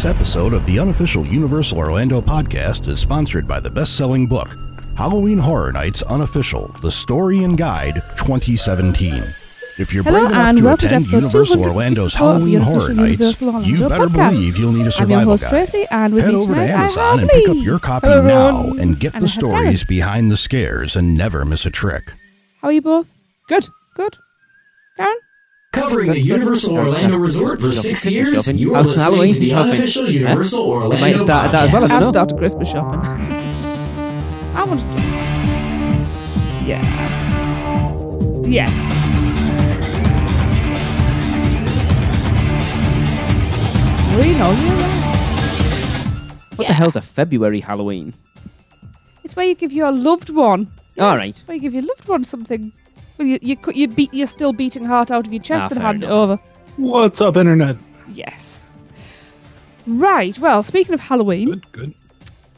This episode of the Unofficial Universal Orlando podcast is sponsored by the best-selling book, Halloween Horror Nights Unofficial, The Story and Guide 2017. If you're brave enough to attend Universal Orlando's Halloween Horror Nights, you better believe you'll need a survival guide. Tracy, and head over to Amazon and pick up your copy now and get the stories behind the scares and never miss a trick. How are you both? Good. Good. Darrin? Covering the Universal Orlando Resort for 6 years, you are listening to the Unofficial Universal Orlando might have started that as well, I've started Christmas shopping. I want to do... Yeah. Yes. We know you're right. What the hell's a February Halloween? It's where you give your loved one... All right. It's where you give your loved one something... Well, you're still beating heart out of your chest and hand it over. What's up, Internet? Yes. Right, well, speaking of Halloween... Good.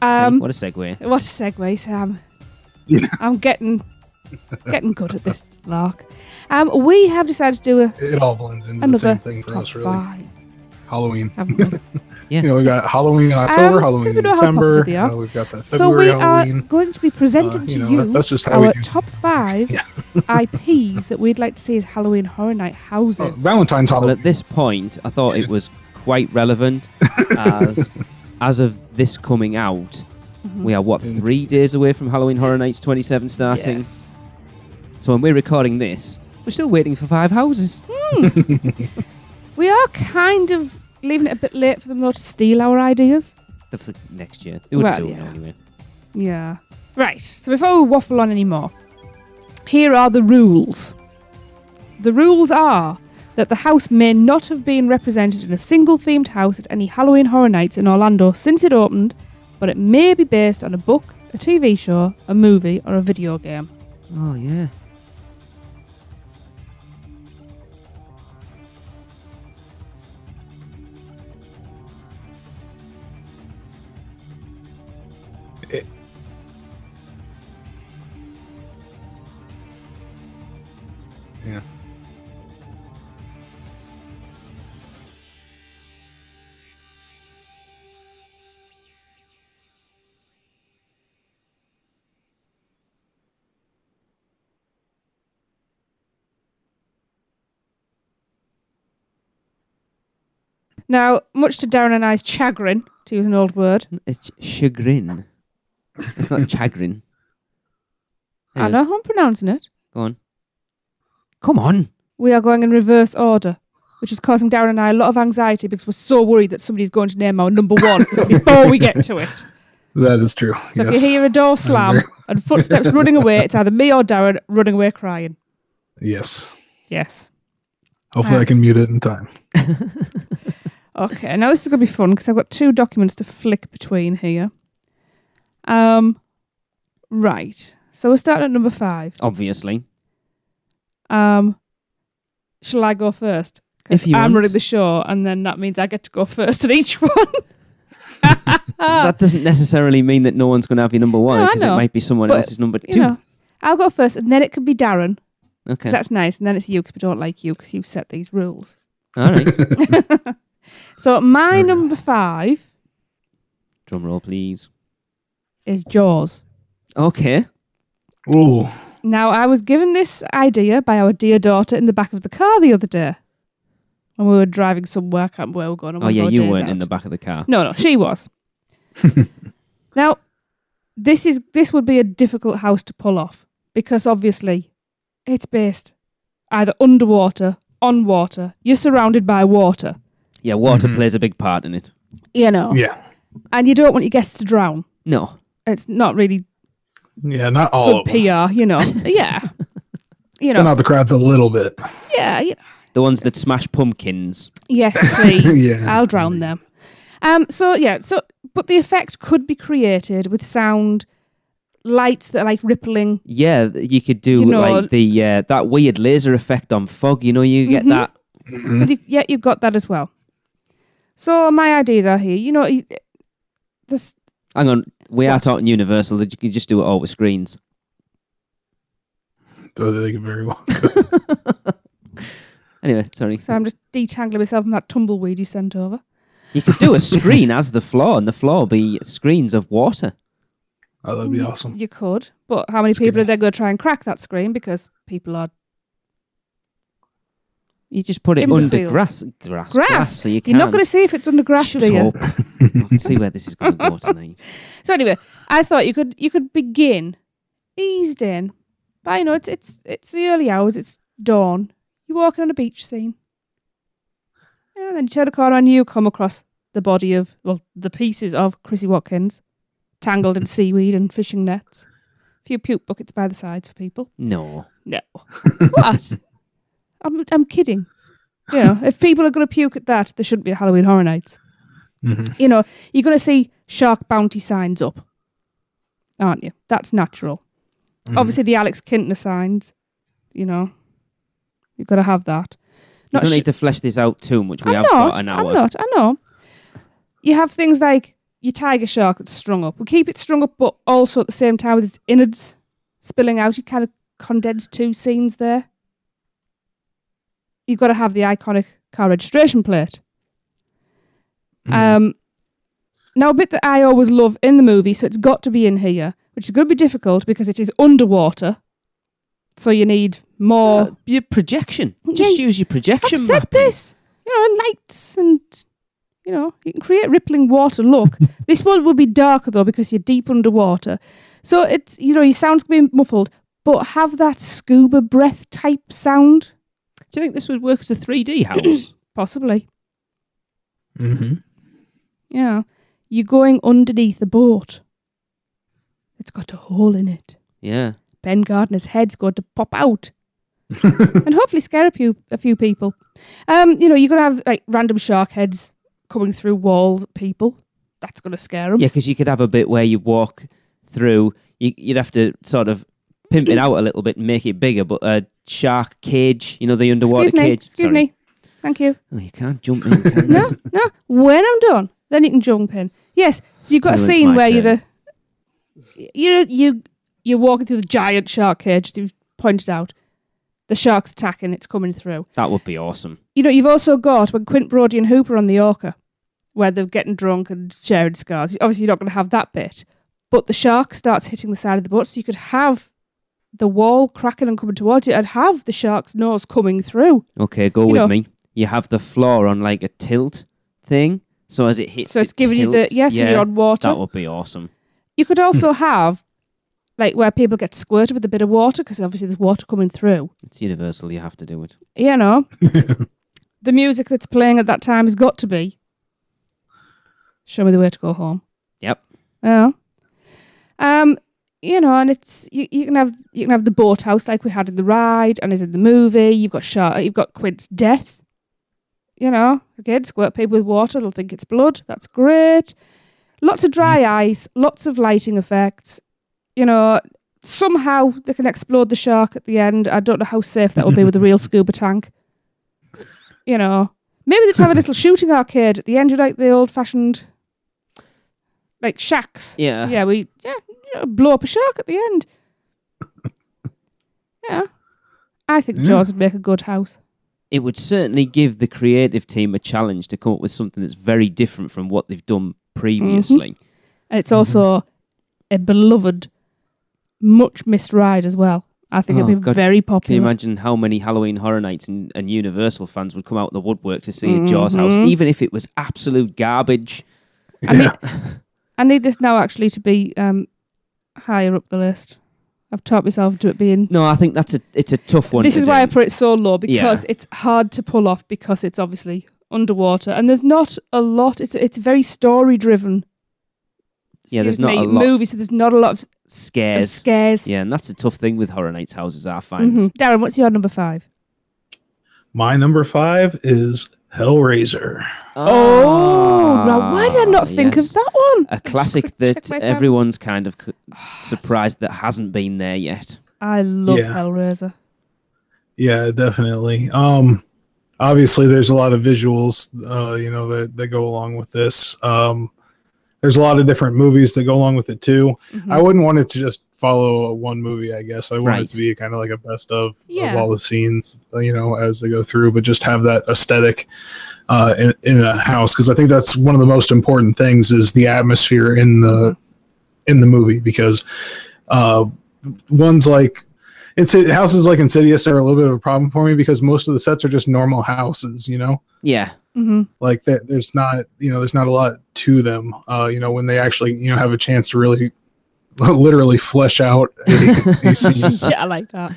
What a segue. What a segue, Sam. I'm getting good at this lark. We have decided to do It all blends into the another same thing for us, really. five, Halloween. haven't we? Yeah. You know, we got Halloween in October, Halloween we in know how December. popular they are. We've got that So February we Halloween. are going to be presenting to you that's just how we our do. top 5 IPs that we'd like to see as Halloween Horror Night houses. Valentine's Well, Halloween. at this point, I thought it was quite relevant as of this coming out, we are, 3 days away from Halloween Horror Nights 27 starting? Yes. So when we're recording this, we're still waiting for 5 houses. We are kind of leaving it a bit late for them, though, to steal our ideas. For next year. They wouldn't do it yeah. anyway. Yeah. Right, so before we waffle on anymore, here are the rules. The rules are that the house may not have been represented in a single themed house at any Halloween Horror Nights in Orlando since it opened, but it may be based on a book, a TV show, a movie, or a video game. Oh, yeah. Yeah. Now, much to Darrin and I's chagrin, to use an old word. It's chagrin. It's not chagrin. I know how I'm pronouncing it. Go on. Come on. We are going in reverse order, which is causing Darrin and I a lot of anxiety because we're so worried that somebody's going to name our number 1 before we get to it. That is true. So yes. if you hear a door slam and footsteps running away, it's either me or Darrin running away crying. Yes. Yes. Hopefully I can mute it in time. Okay, now this is going to be fun because I've got 2 documents to flick between here. Right. So we're starting at number 5. Obviously. Shall I go first? If you I'm want. running the show, and then that means I get to go first at each one. That doesn't necessarily mean that no one's going to have your number 1 No, I because it know. might be someone But, else's number 2. You know, I'll go first, and then it can be Darrin. Okay. 'Cause that's nice, and then it's you because we don't like you because you set these rules. All right. So my number 5 Drum roll, please. is Jaws. Okay. Ooh. Now, I was given this idea by our dear daughter in the back of the car the other day when we were driving somewhere. I can't remember where we were going. on Oh, one of yeah, our you days weren't out. in the back of the car. No, she was. Now, this would be a difficult house to pull off because obviously it's based either underwater, on water. You're surrounded by water. Yeah, water plays a big part in it. You know. Yeah. And you don't want your guests to drown. No. It's not really Yeah, not all good of them. PR, you know. Yeah. You Thin know. out the crowds a little bit. Yeah. You know. The ones that smash pumpkins. Yes, please. Yeah. I'll drown them. But the effect could be created with sound, lights that are like rippling. Yeah, you could do You know, like the that weird laser effect on fog. You know, you get that. Yeah, you've got that as well. So my ideas are here. You know, this. Hang on, we are What? talking Universal. That you can just do it all with screens. So they could very well. Anyway, sorry. So I'm just detangling myself from that tumbleweed you sent over. You could do a screen as the floor, and the floor be screens of water. Oh, that'd be awesome. You could, but how many people are they going to try and crack that screen? Because people are. You just put it under grass, so you can. You're not going to see if it's under grass, do you? I can see where this is going to go tonight. So anyway, I thought you could begin, eased in, but it's the early hours. It's dawn. You're walking on a beach scene. Yeah, then you turn a corner and you come across the body of the pieces of Chrissy Watkins, tangled in seaweed and fishing nets. A few puke buckets by the sides for people. No. What? I'm kidding. If people are going to puke at that, there shouldn't be a Halloween Horror Nights. Mm-hmm. You're going to see shark bounty signs up, aren't you? That's natural. Mm-hmm. Obviously, the Alex Kintner signs, you've got to have that. You don't need to flesh this out too much. We have got an hour. I know. You have things like your tiger shark that's strung up. We keep it strung up, but also at the same time with its innards spilling out, you kind of condense two scenes there. You've got to have the iconic car registration plate. Now, a bit that I always love in the movie, so it's got to be in here, which is going to be difficult because it is underwater. So you need more... your projection. Just use your projection. I've said this. Lights and... you can create rippling water look. This one will be darker, though, because you're deep underwater. So it's, your sound's going to be muffled, but have that scuba breath type sound. Do you think this would work as a 3D house? Possibly. Mm-hmm. Yeah. You're going underneath a boat. It's got a hole in it. Yeah. Ben Gardner's head's going to pop out. And hopefully scare a few people. You're going to have like random shark heads coming through walls at people. That's going to scare them. Yeah, because you could have a bit where you walk through, you'd have to sort of pimp it out a little bit and make it bigger, but a shark cage, the underwater cage. Excuse me. Thank you. Oh, you can't jump in, can you? No. When I'm done, then you can jump in. Yes, so you've got a scene where you're walking through the giant shark cage, as you've pointed out. The shark's attacking, it's coming through. That would be awesome. You've also got when Quint, Brody and Hooper on the Orca, where they're getting drunk and sharing scars. Obviously, you're not going to have that bit. But the shark starts hitting the side of the boat, so you could have the wall cracking and coming towards you and have the shark's nose coming through. Okay, go with me. You have the floor on like a tilt thing, so as it hits, so it's giving you the so you're on water. That would be awesome. You could also have like where people get squirted with a bit of water because obviously there's water coming through. It's universal. You have to do it. The music that's playing at that time has got to be "Show Me the Way to Go Home." Yep. Yeah. And it's you can have the boathouse like we had in the ride and is in the movie. You've got Quint's death. Again, squirt people with water, they'll think it's blood. That's great. Lots of dry ice, lots of lighting effects. Somehow they can explode the shark at the end. I don't know how safe that will be with a real scuba tank. Maybe they'd have a little shooting arcade at the end, like the old-fashioned, like shacks. Yeah. Yeah, blow up a shark at the end. Yeah. I think Jaws would make a good house. It would certainly give the creative team a challenge to come up with something that's very different from what they've done previously. Mm-hmm. And it's also a beloved, much missed ride as well. I think it'd be very popular. Can you imagine how many Halloween Horror Nights and Universal fans would come out of the woodwork to see a Jaws house, even if it was absolute garbage? I need this now actually to be higher up the list. I've taught myself to it being... No, I think it's a tough one. This is why I put it so low, because it's hard to pull off because it's obviously underwater and there's not a lot. It's very story driven. There's not a lot movie, so there's not a lot of scares. Yeah, and that's a tough thing with Horror Nights houses, I find. Darren, what's your number 5? My number 5 is Hellraiser. Now why did I not think of that one? A classic that everyone's kind of surprised that hasn't been there yet. I love Hellraiser. Yeah, definitely. Obviously, there's a lot of visuals, that go along with this. There's a lot of different movies that go along with it too. I wouldn't want it to just follow one movie, I guess. I want it to be kind of like a best of all the scenes, as they go through, but just have that aesthetic. in a house, because I think that's one of the most important things is the atmosphere in the movie, because ones like houses like Insidious are a little bit of a problem for me because most of the sets are just normal houses, Yeah. Mm-hmm. Like there's not a lot to them, when they actually have a chance to really literally flesh out a scene. Yeah, I like that.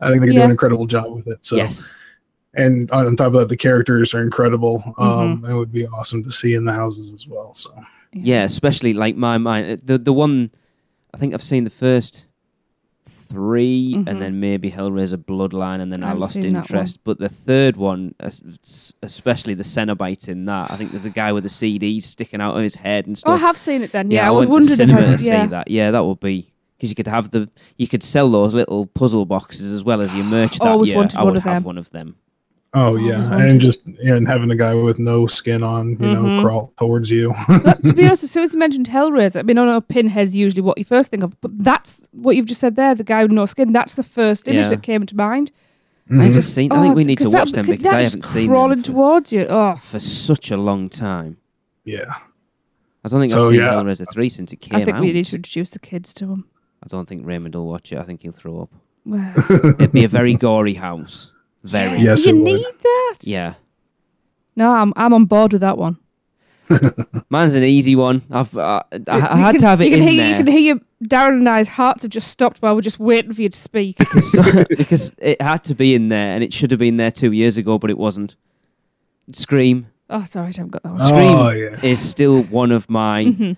I think they can do an incredible job with it. So. Yes. And on top of that, the characters are incredible. It would be awesome to see in the houses as well. So yeah, especially like my mind. The one I think I've seen the first 3, and then maybe Hellraiser Bloodline, and then I lost interest. But the third one, especially the Cenobite in that, I think there's a guy with the CDs sticking out of his head and stuff. Oh, I have seen it then. Yeah, I was went to wondering cinema if to see that. Yeah, that would be. Because you could sell those little puzzle boxes as well as your merch that Always year. wanted I would one of have them. one of them. Oh yeah, and having a guy with no skin on, crawl towards you. But to be honest, as soon as you mentioned Hellraiser, I mean, I know Pinhead's usually what you first think of, but that's what you've just said there. The guy with no skin. That's the first image that came to mind. I think we need to watch them because I haven't seen them crawling towards you for such a long time. Yeah, I don't think I've seen Hellraiser 3 since it came out. I think we need to introduce the kids to them. I don't think Raymond will watch it. I think he'll throw up. Well, it'd be a very gory house. Very. Yes, you need that. Yeah. No, I'm on board with that one. Mine's an easy one. I had to have it in there. You can hear Darrin and I's hearts have just stopped while we're just waiting for you to speak. because it had to be in there, and it should have been there 2 years ago, but it wasn't. Scream. Oh, it's all right. I haven't got that one. Scream is still one of my...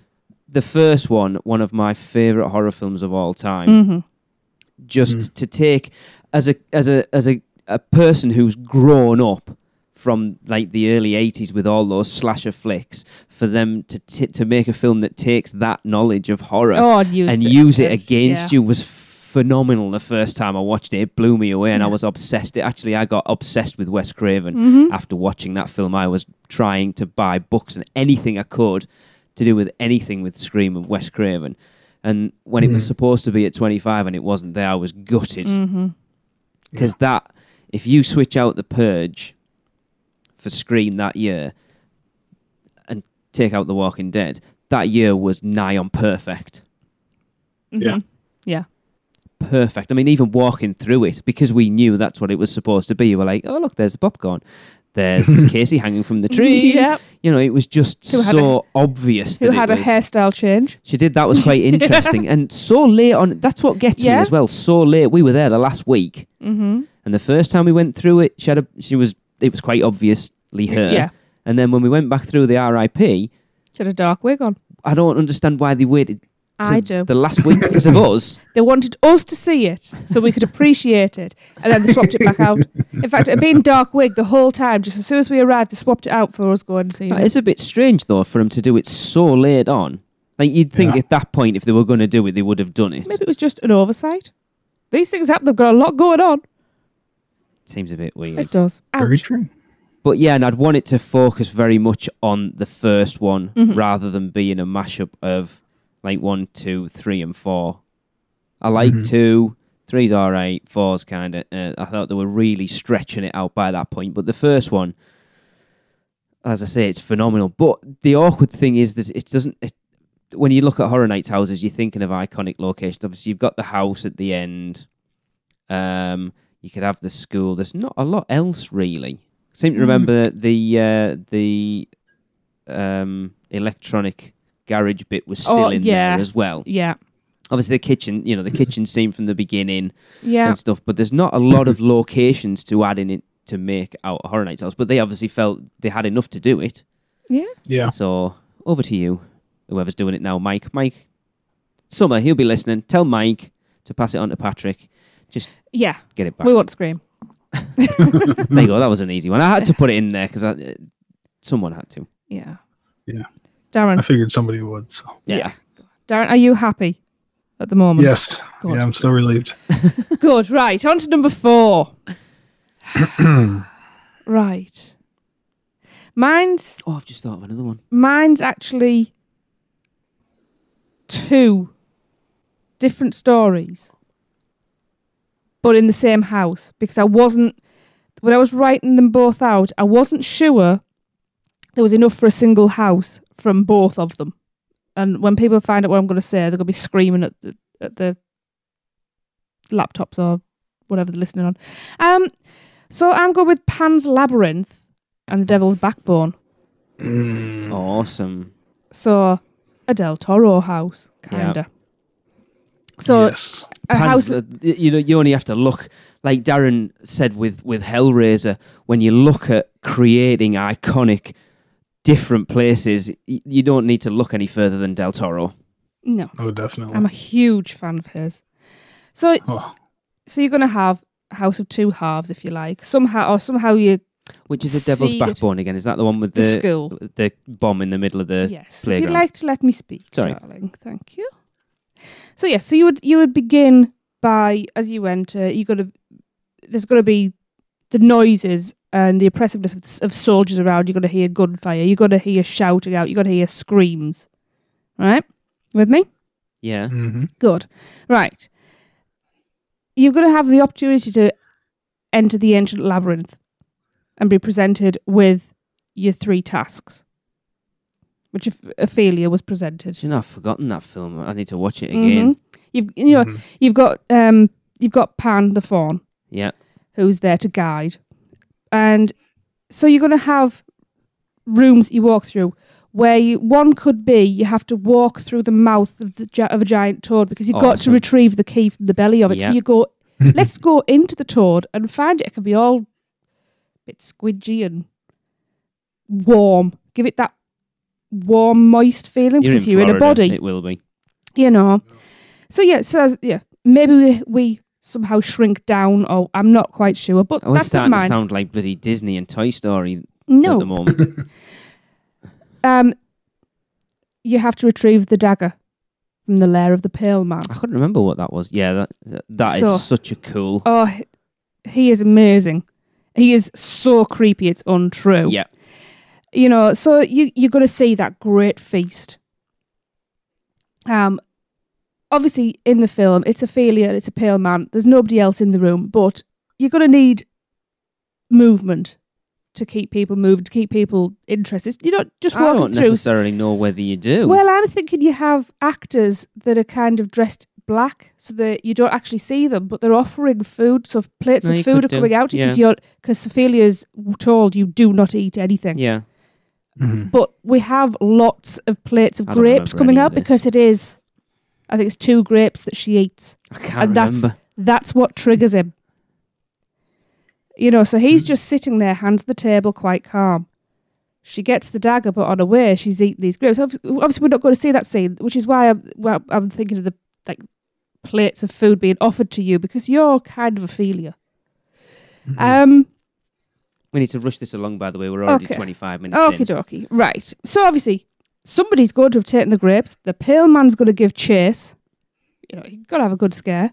The first one of my favourite horror films of all time. Just to take... As a person who's grown up from like the early 80s with all those slasher flicks, for them to make a film that takes that knowledge of horror and use it against you was phenomenal. The first time I watched it blew me away, and I was obsessed. I got obsessed with Wes Craven after watching that film. I was trying to buy books and anything I could to do with anything with Scream and Wes Craven, and when it was supposed to be at 25 and it wasn't there, I was gutted because if you switch out The Purge for Scream that year and take out The Walking Dead, that year was nigh on perfect. Yeah. Yeah. Perfect. I mean, even walking through it, because we knew that's what it was supposed to be, you were like, oh, look, there's the popcorn. There's Casey hanging from the tree. Yep. It was just so obvious. Who had a hairstyle change. She did. That was quite interesting. And so late on, that's what gets me as well. So late. We were there the last week. And the first time we went through it, it was quite obviously her. Yeah. And then when we went back through the RIP... She had a dark wig on. I don't understand why they waited I do. the last week because of us. They wanted us to see it so we could appreciate it, and then they swapped it back out. In fact, it had been dark wig the whole time. Just as soon as we arrived, they swapped it out for us going and seeing it. It's a bit strange, though, for them to do it so late on. Like, you'd think at that point, if they were going to do it, they would have done it. Maybe it was just an oversight. These things happen. They've got a lot going on. Seems a bit weird. It does. Very Ouch. true. But yeah, and I'd want it to focus very much on the first one rather than being a mashup of like 1, 2, 3, and 4. I like 2, 3's all right, 4's kind of... I thought they were really stretching it out by that point. But the first one, as I say, it's phenomenal. But the awkward thing is that it doesn't... when you look at Horror Nights houses, you're thinking of iconic locations. Obviously, you've got the house at the end. You could have the school. There's not a lot else, really. I seem to remember the electronic garage bit was still in there as well. Yeah. Obviously, the kitchen, the kitchen scene from the beginning and stuff, but there's not a lot of locations to add in it to make out Horror Nights house, but they obviously felt they had enough to do it. Yeah. Yeah. So, over to you, whoever's doing it now. Mike, Summer, he'll be listening. Tell Mike to pass it on to Patrick. Just get it back. We want Scream. There you go. That was an easy one. I had to put it in there because someone had to. Yeah. Yeah. Darrin. I figured somebody would. So. Yeah. Darrin, are you happy at the moment? Yes. Good. Yeah, I'm still relieved. Good. Right. On to number 4. Right. Mine's... Oh, I've just thought of another one. Mine's actually 2 different stories, but in the same house, because I wasn't... When I was writing them both out, I wasn't sure there was enough for a single house from both of them. And when people find out what I'm going to say, they're going to be screaming at the laptops or whatever they're listening on. So I'm going with Pan's Labyrinth and the Devil's Backbone. Awesome. So a Del Toro house, kinda. Yeah. So yes. a house. You only have to look, like Darrin said with Hellraiser. When you look at creating iconic, different places, you don't need to look any further than Del Toro. No. Oh, definitely. I'm a huge fan of his. So you're going to have a house of two halves, if you like. Somehow you. Which is the Devil's Backbone again? Is that the one with the school, the bomb in the middle of the yes. playground? If you'd like to let me speak, Sorry. darling. Thank you. So yes, so you would begin by, as you enter, there's got to be the noises and the oppressiveness of soldiers around. You're going to hear gunfire. You're going to hear shouting out. You're going to hear screams. Right? With me? Yeah. Mm-hmm. Good. Right. You're going to have the opportunity to enter the ancient labyrinth and be presented with your 3 tasks, which Ophelia was presented. Do you know, I've forgotten that film. I need to watch it again. You've got Pan the Faun, who's there to guide, and so you're going to have rooms you walk through where one could be you have to walk through the mouth of a giant toad because you've got to retrieve the key from the belly of it. So you go, let's go into the toad and find it. It can be all a bit squidgy and warm. Give it that warm, moist feeling because you're in a body. It will be. So maybe we somehow shrink down, or I'm not quite sure, but that's starting not mine. to sound like bloody Disney and Toy Story at No. the moment. You have to retrieve the dagger from the lair of the Pale Man. I couldn't remember what that was. Yeah, that is such a cool. Oh, he is amazing. He is so creepy, it's untrue. Yeah. So you're going to see that great feast. Obviously, in the film, it's Ophelia, it's a Pale Man. There's nobody else in the room, but you're going to need movement to keep people moving, to keep people interested. You're not just walking through. I don't necessarily know whether you do. Well, I'm thinking you have actors that are kind of dressed black so that you don't actually see them, but they're offering food, so plates of food are coming out because Ophelia's told you do not eat anything. Yeah. Mm-hmm. But we have lots of plates of grapes coming out because I think it's 2 grapes that she eats. I can't remember. That's what triggers him. So he's just sitting there, hands on the table, quite calm. She gets the dagger, but on her way, she's eating these grapes. Obviously, we're not going to see that scene, which is why I'm thinking of the plates of food being offered to you, because you're kind of Ophelia. Mm-hmm. We need to rush this along, by the way. We're already 25 minutes in. Okie dokie. Right. So obviously, somebody's going to have taken the grapes. The Pale Man's going to give chase. You've got to have a good scare.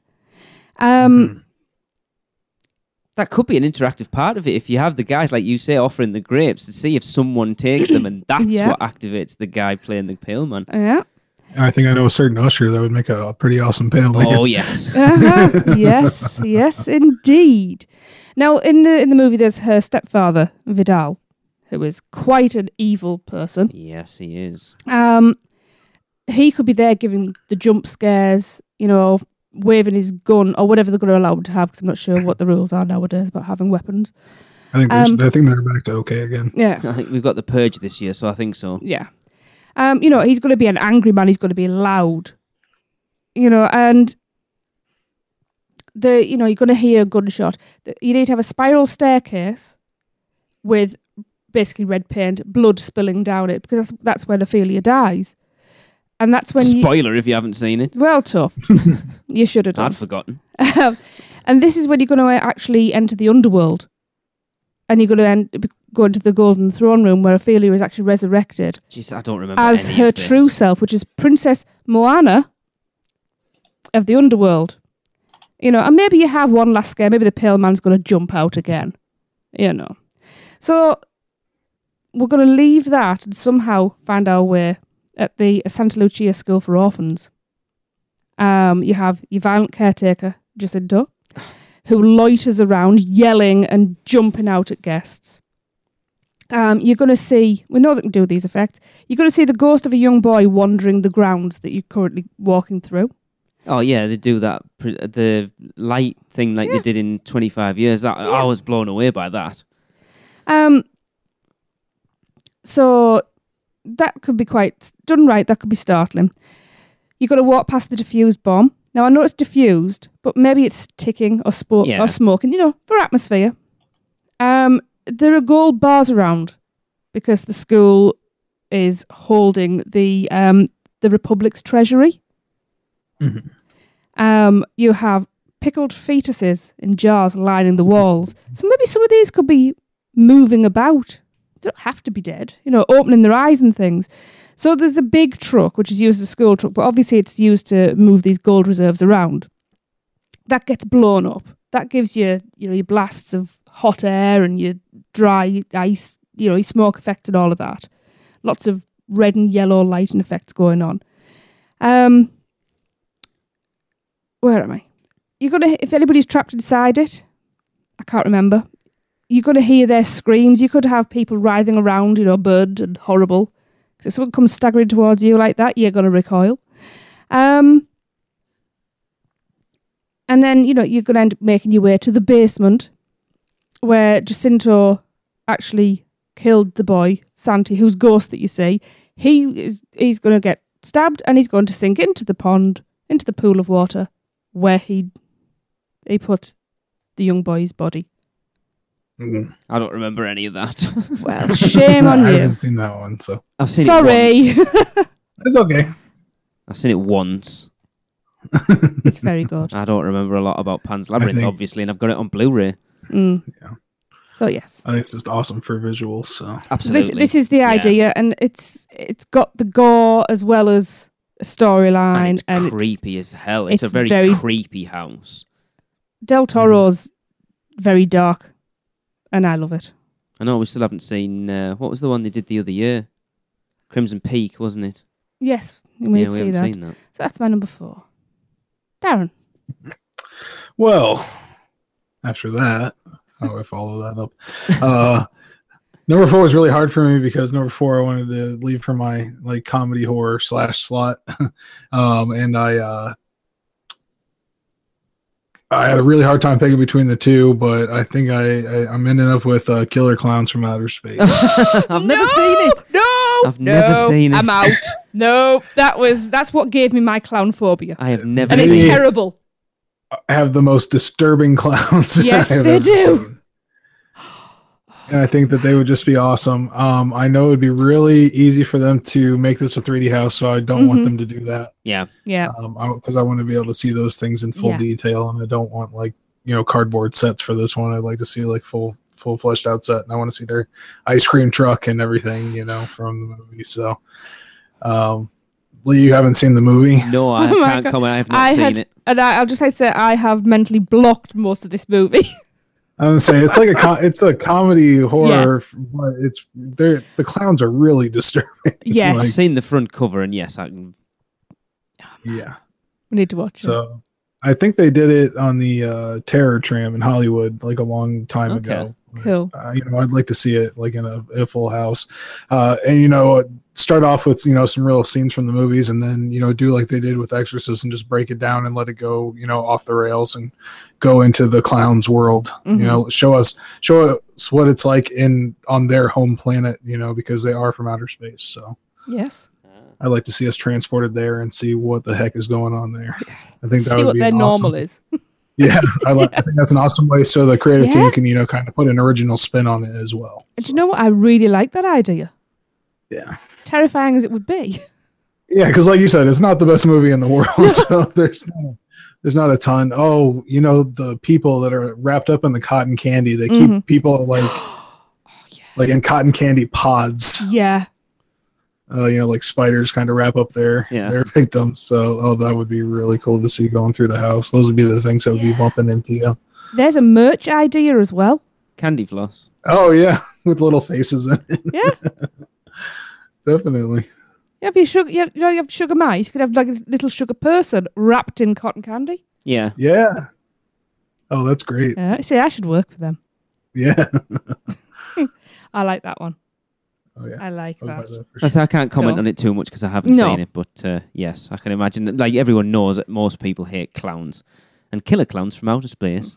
That could be an interactive part of it. If you have the guys, like you say, offering the grapes, to see if someone takes them, and that's what activates the guy playing the Pale Man. Yeah. I think I know a certain usher that would make a pretty awesome Pale Man. Oh, yes. Yes, indeed. Now, in the movie, there's her stepfather, Vidal, who is quite an evil person. Yes, he is. He could be there giving the jump scares, waving his gun or whatever they're going to allow him to have, because I'm not sure what the rules are nowadays about having weapons. I think they're back to okay again. Yeah. I think we've got the Purge this year, so I think so. Yeah. He's going to be an angry man. He's going to be loud. And you're going to hear a gunshot. You need to have a spiral staircase with basically red paint, blood spilling down it, because that's when Ophelia dies. And that's when Spoiler if you haven't seen it. Well, tough. You should have done. I'd forgotten. And this is when you're going to actually enter the underworld. And you're going to go into the Golden Throne Room where Ophelia is actually resurrected. Jeez, I don't remember as any her of this. true self, which is Princess Moana of the Underworld. And maybe you have one last scare. Maybe the Pale Man's going to jump out again. So we're going to leave that and somehow find our way at the Santa Lucia School for Orphans. You have your violent caretaker, Jacinto, who loiters around yelling and jumping out at guests. You're going to see, we know they can do these effects, you're going to see the ghost of a young boy wandering the grounds that you're currently walking through. Oh, yeah, they do that, the light thing like they did in 25 years. I was blown away by that. So that could be done right, that could be startling. You've got to walk past the diffused bomb. Now, I know it's diffused, but maybe it's ticking or smoking, for atmosphere. There are gold bars around because the school is holding the Republic's treasury. Mm-hmm. You have pickled fetuses in jars lining the walls. So maybe some of these could be moving about. They don't have to be dead, opening their eyes and things. So there's a big truck, which is used as a school truck, but obviously it's used to move these gold reserves around. That gets blown up. That gives you, your blasts of hot air and your dry ice, your smoke effects and all of that. Lots of red and yellow lighting effects going on. Where am I? If anybody's trapped inside it, I can't remember. You're going to hear their screams. You could have people writhing around, burnt and horrible. So if someone comes staggering towards you like that, you're going to recoil. And then, you're going to end up making your way to the basement where Jacinto actually killed the boy, Santi, whose ghost that you see. He's going to get stabbed and he's going to sink into the pond, into the pool of water where he put the young boy's body. Mm-hmm. I don't remember any of that. Well, shame on you. I haven't seen that one, so I've seen Sorry. it once. It's okay. I've seen it once. It's very good. I don't remember a lot about Pan's Labyrinth, obviously, and I've got it on Blu-ray. Mm. Yeah. So yes, I think it's just awesome for visuals. So absolutely, this is the idea, and it's got the gore as well as a storyline, and it's creepy as hell. It's a very creepy house. Del Toro's very dark. And I love it. I know we still haven't seen... what was the one they did the other year? Crimson Peak, wasn't it? Yes, we haven't seen that. So that's my number 4. Darren. Well, after that, how do I follow that up? Number 4 was really hard for me because number 4 I wanted to leave for my comedy horror / slot. And I had a really hard time picking between the two, but I think I'm ending up with Killer Klowns from Outer Space. I've never seen it. I've never seen it. I'm out. No, that's what gave me my clown phobia. I have never seen it. And it's terrible. I have the most disturbing clowns. Yes, they do. Seen. And I think that they would just be awesome. I know it would be really easy for them to make this a 3D house, so I don't want them to do that. Yeah. Yeah. Because I want to be able to see those things in full detail, and I don't want cardboard sets for this one. I'd like to see full fleshed out set, and I want to see their ice cream truck and everything, from the movie. So, Lee, you haven't seen the movie? No, I can't comment. I have not seen it. And I'll just say I have mentally blocked most of this movie. I would say it's it's a comedy horror, but the clowns are really disturbing. Yes, I've seen the front cover, and yes, I can. Yeah, we need to watch it. So I think they did it on the Terror Tram in Hollywood a long time ago. Cool. I'd like to see it in a full house, and start off with some real scenes from the movies, and then do like they did with Exorcist and just break it down and let it go off the rails and go into the clown's world. Mm-hmm. Show us what it's like on their home planet. Because they are from outer space. So yes, I'd like to see us transported there and see what the heck is going on there. I think that see would what be their awesome. normal is. Yeah, I think that's an awesome way so the creative team can kind of put an original spin on it as well. And do you know what? I really like that idea. Yeah. Terrifying as it would be. Yeah, because like you said, it's not the best movie in the world, so there's not a ton. Oh, the people that are wrapped up in the cotton candy, they keep people like in cotton candy pods. Yeah. Like spiders kind of wrap up their victims. So, that would be really cool to see going through the house. Those would be the things that would be bumping into you. There's a merch idea as well. Candy floss. Oh, yeah, with little faces in it. Yeah. Definitely. You have sugar mice. You could have a little sugar person wrapped in cotton candy. Yeah. Yeah. Oh, that's great. See, I should work for them. Yeah. I like that one. Oh yeah, I like I'll buy that. that for sure. I can't comment Cool. on it too much because I haven't No. seen it, but yes, I can imagine that. Like everyone knows that most people hate clowns and killer clowns from outer space.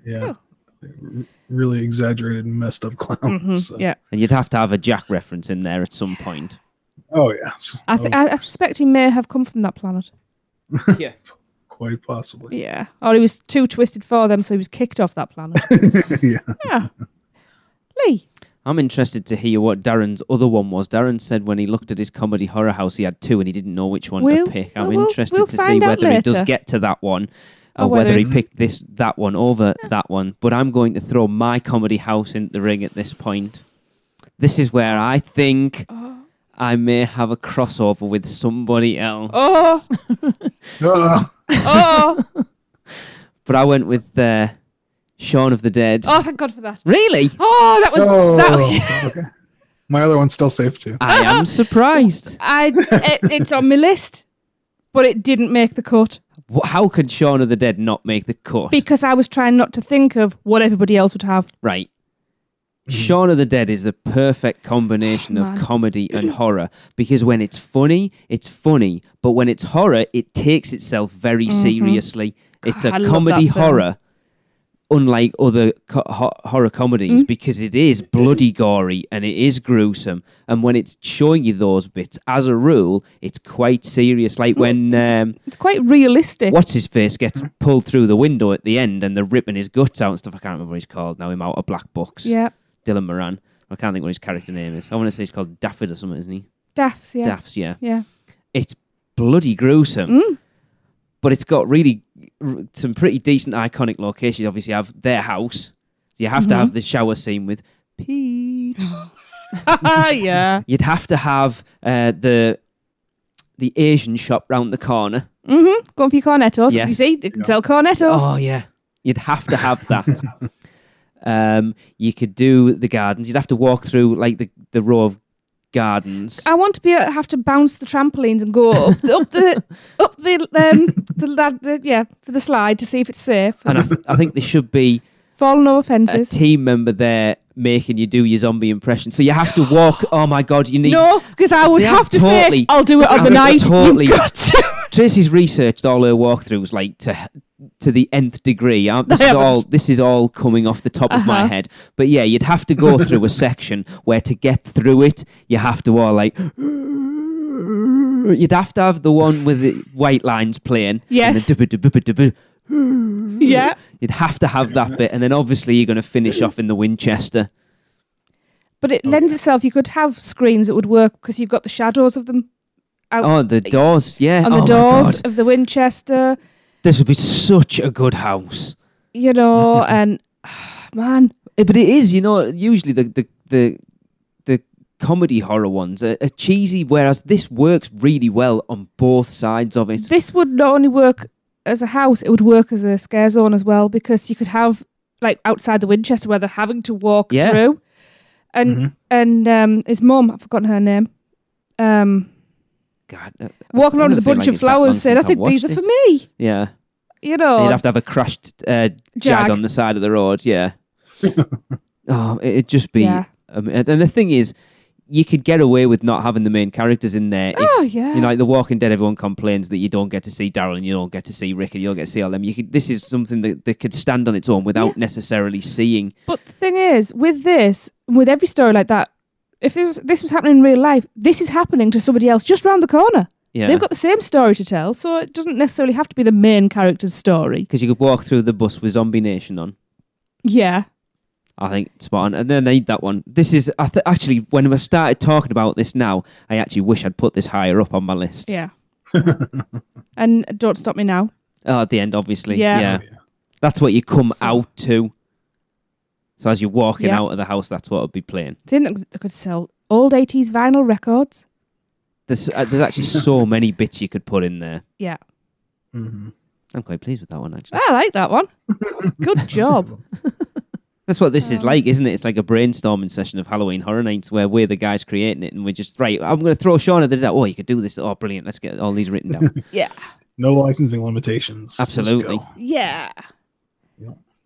Yeah, really exaggerated and messed up clowns. So. Yeah. And you'd have to have a Jack reference in there at some point. Oh yeah. I suspect he may have come from that planet. Yeah. Quite possibly. Yeah. Or he was too twisted for them, so he was kicked off that planet. Yeah. Yeah. Lee. I'm interested to hear what Darren's other one was. Darren said when he looked at his comedy horror house, he had 2 and he didn't know which one to pick. I'm interested to see find out whether he does later. get to that one Or or whether whether he it's- picked that one over that one. But I'm going to throw my comedy house into the ring at this point. This is where I think I may have a crossover with somebody else. Oh. Oh. But I went with Shaun of the Dead. Oh, thank God for that. Really? Oh, that was that. Okay. My other one's still safe too. I am surprised. It's on my list, but it didn't make the cut How could Shaun of the Dead not make the cut? because I was trying not to think of what everybody else would have. Right. Shaun of the Dead is the perfect combination of Man. comedy and horror because when it's funny, but when it's horror, it takes itself very seriously. It's a I love comedy that film. horror, unlike other horror comedies, because it is bloody gory and it is gruesome. And when it's showing you those bits, as a rule, it's quite serious. Like when It's quite realistic. what's his face gets pulled through the window at the end and they're ripping his guts out and stuff. I can't remember what he's called now. Him out of Black Books. Yeah. Dylan Moran. I can't think what his character name is. I want to say he's called Daffod or something, isn't he? Daffs, yeah. Daffs, yeah. Yeah. It's bloody gruesome, but it's got really some pretty decent iconic locations. Obviously, you have their house. So you have to have the shower scene with Pete. Yeah. You'd have to have the Asian shop round the corner. Going for your cornettos. Yes. You see, they can sell cornettos. Oh, yeah. You'd have to have that. You could do the gardens. You'd have to walk through like the row of gardens. I want to have to bounce the trampolines and go up the for the slide to see if it's safe. And I think there should be Falling over a fences. team member there making you do your zombie impression. So you have to walk. Oh my God, you need. No, because I would See, have to totally- say, I'll do it on the I've night. totally- You've got to. Tracy's researched all her walkthroughs like to the nth degree. This is all coming off the top of my head. But yeah, you'd have to go through a section where to get through it, you have to all like. You'd have to have the one with the white lines playing. Yes. And the Yeah. You'd have to have that bit, and then obviously you're going to finish off in the Winchester. But it lends itself. You could have screens that would work because you've got the shadows of them out Oh, the doors, yeah. on the Oh my doors God. of the Winchester, This would be such a good house. you know, and man, But it is, usually the comedy horror ones are cheesy, whereas this works really well on both sides of it. this would not only work as a house, it would work as a scare zone as well because you could have like outside the Winchester where they're having to walk through, and his mum, I've forgotten her name, God, walking around with a bunch of flowers saying, "I think these are for me." Yeah. You know, You'd have to have a crashed jag on the side of the road, yeah. It'd just be... Yeah. And the thing is, you could get away with not having the main characters in there. Oh, yeah. Like The Walking Dead, everyone complains that you don't get to see Darrin, you don't get to see Rick, and you don't get to see all them. This is something that could stand on its own without necessarily seeing... But the thing is, with this, with every story like that, if this was happening in real life, this is happening to somebody else just round the corner. Yeah. They've got the same story to tell, so it doesn't necessarily have to be the main character's story. Because you could walk through the bus with Zombie Nation on. Yeah. I think it's spot on. And then I need that one. This is... actually, when we've started talking about this now, I actually wish I'd put this higher up on my list. Yeah. And Don't Stop Me Now. Oh, at the end, obviously. Yeah. Oh, yeah. That's what you come out to. So as you're walking Yeah. out of the house, that's what it'll be playing. They could sell old 80s vinyl records. There's actually so many bits you could put in there. Yeah. Mhm. I'm quite pleased with that one, actually. I like that one. Good job. That's what this is like, isn't it? It's like a brainstorming session of Halloween Horror Nights where we're the guys creating it and we're just, right, I'm going to throw Shaun of the Dead. Oh, you could do this. Oh, brilliant. Let's get all these written down. Yeah. No licensing limitations. Let's Absolutely. go. Yeah.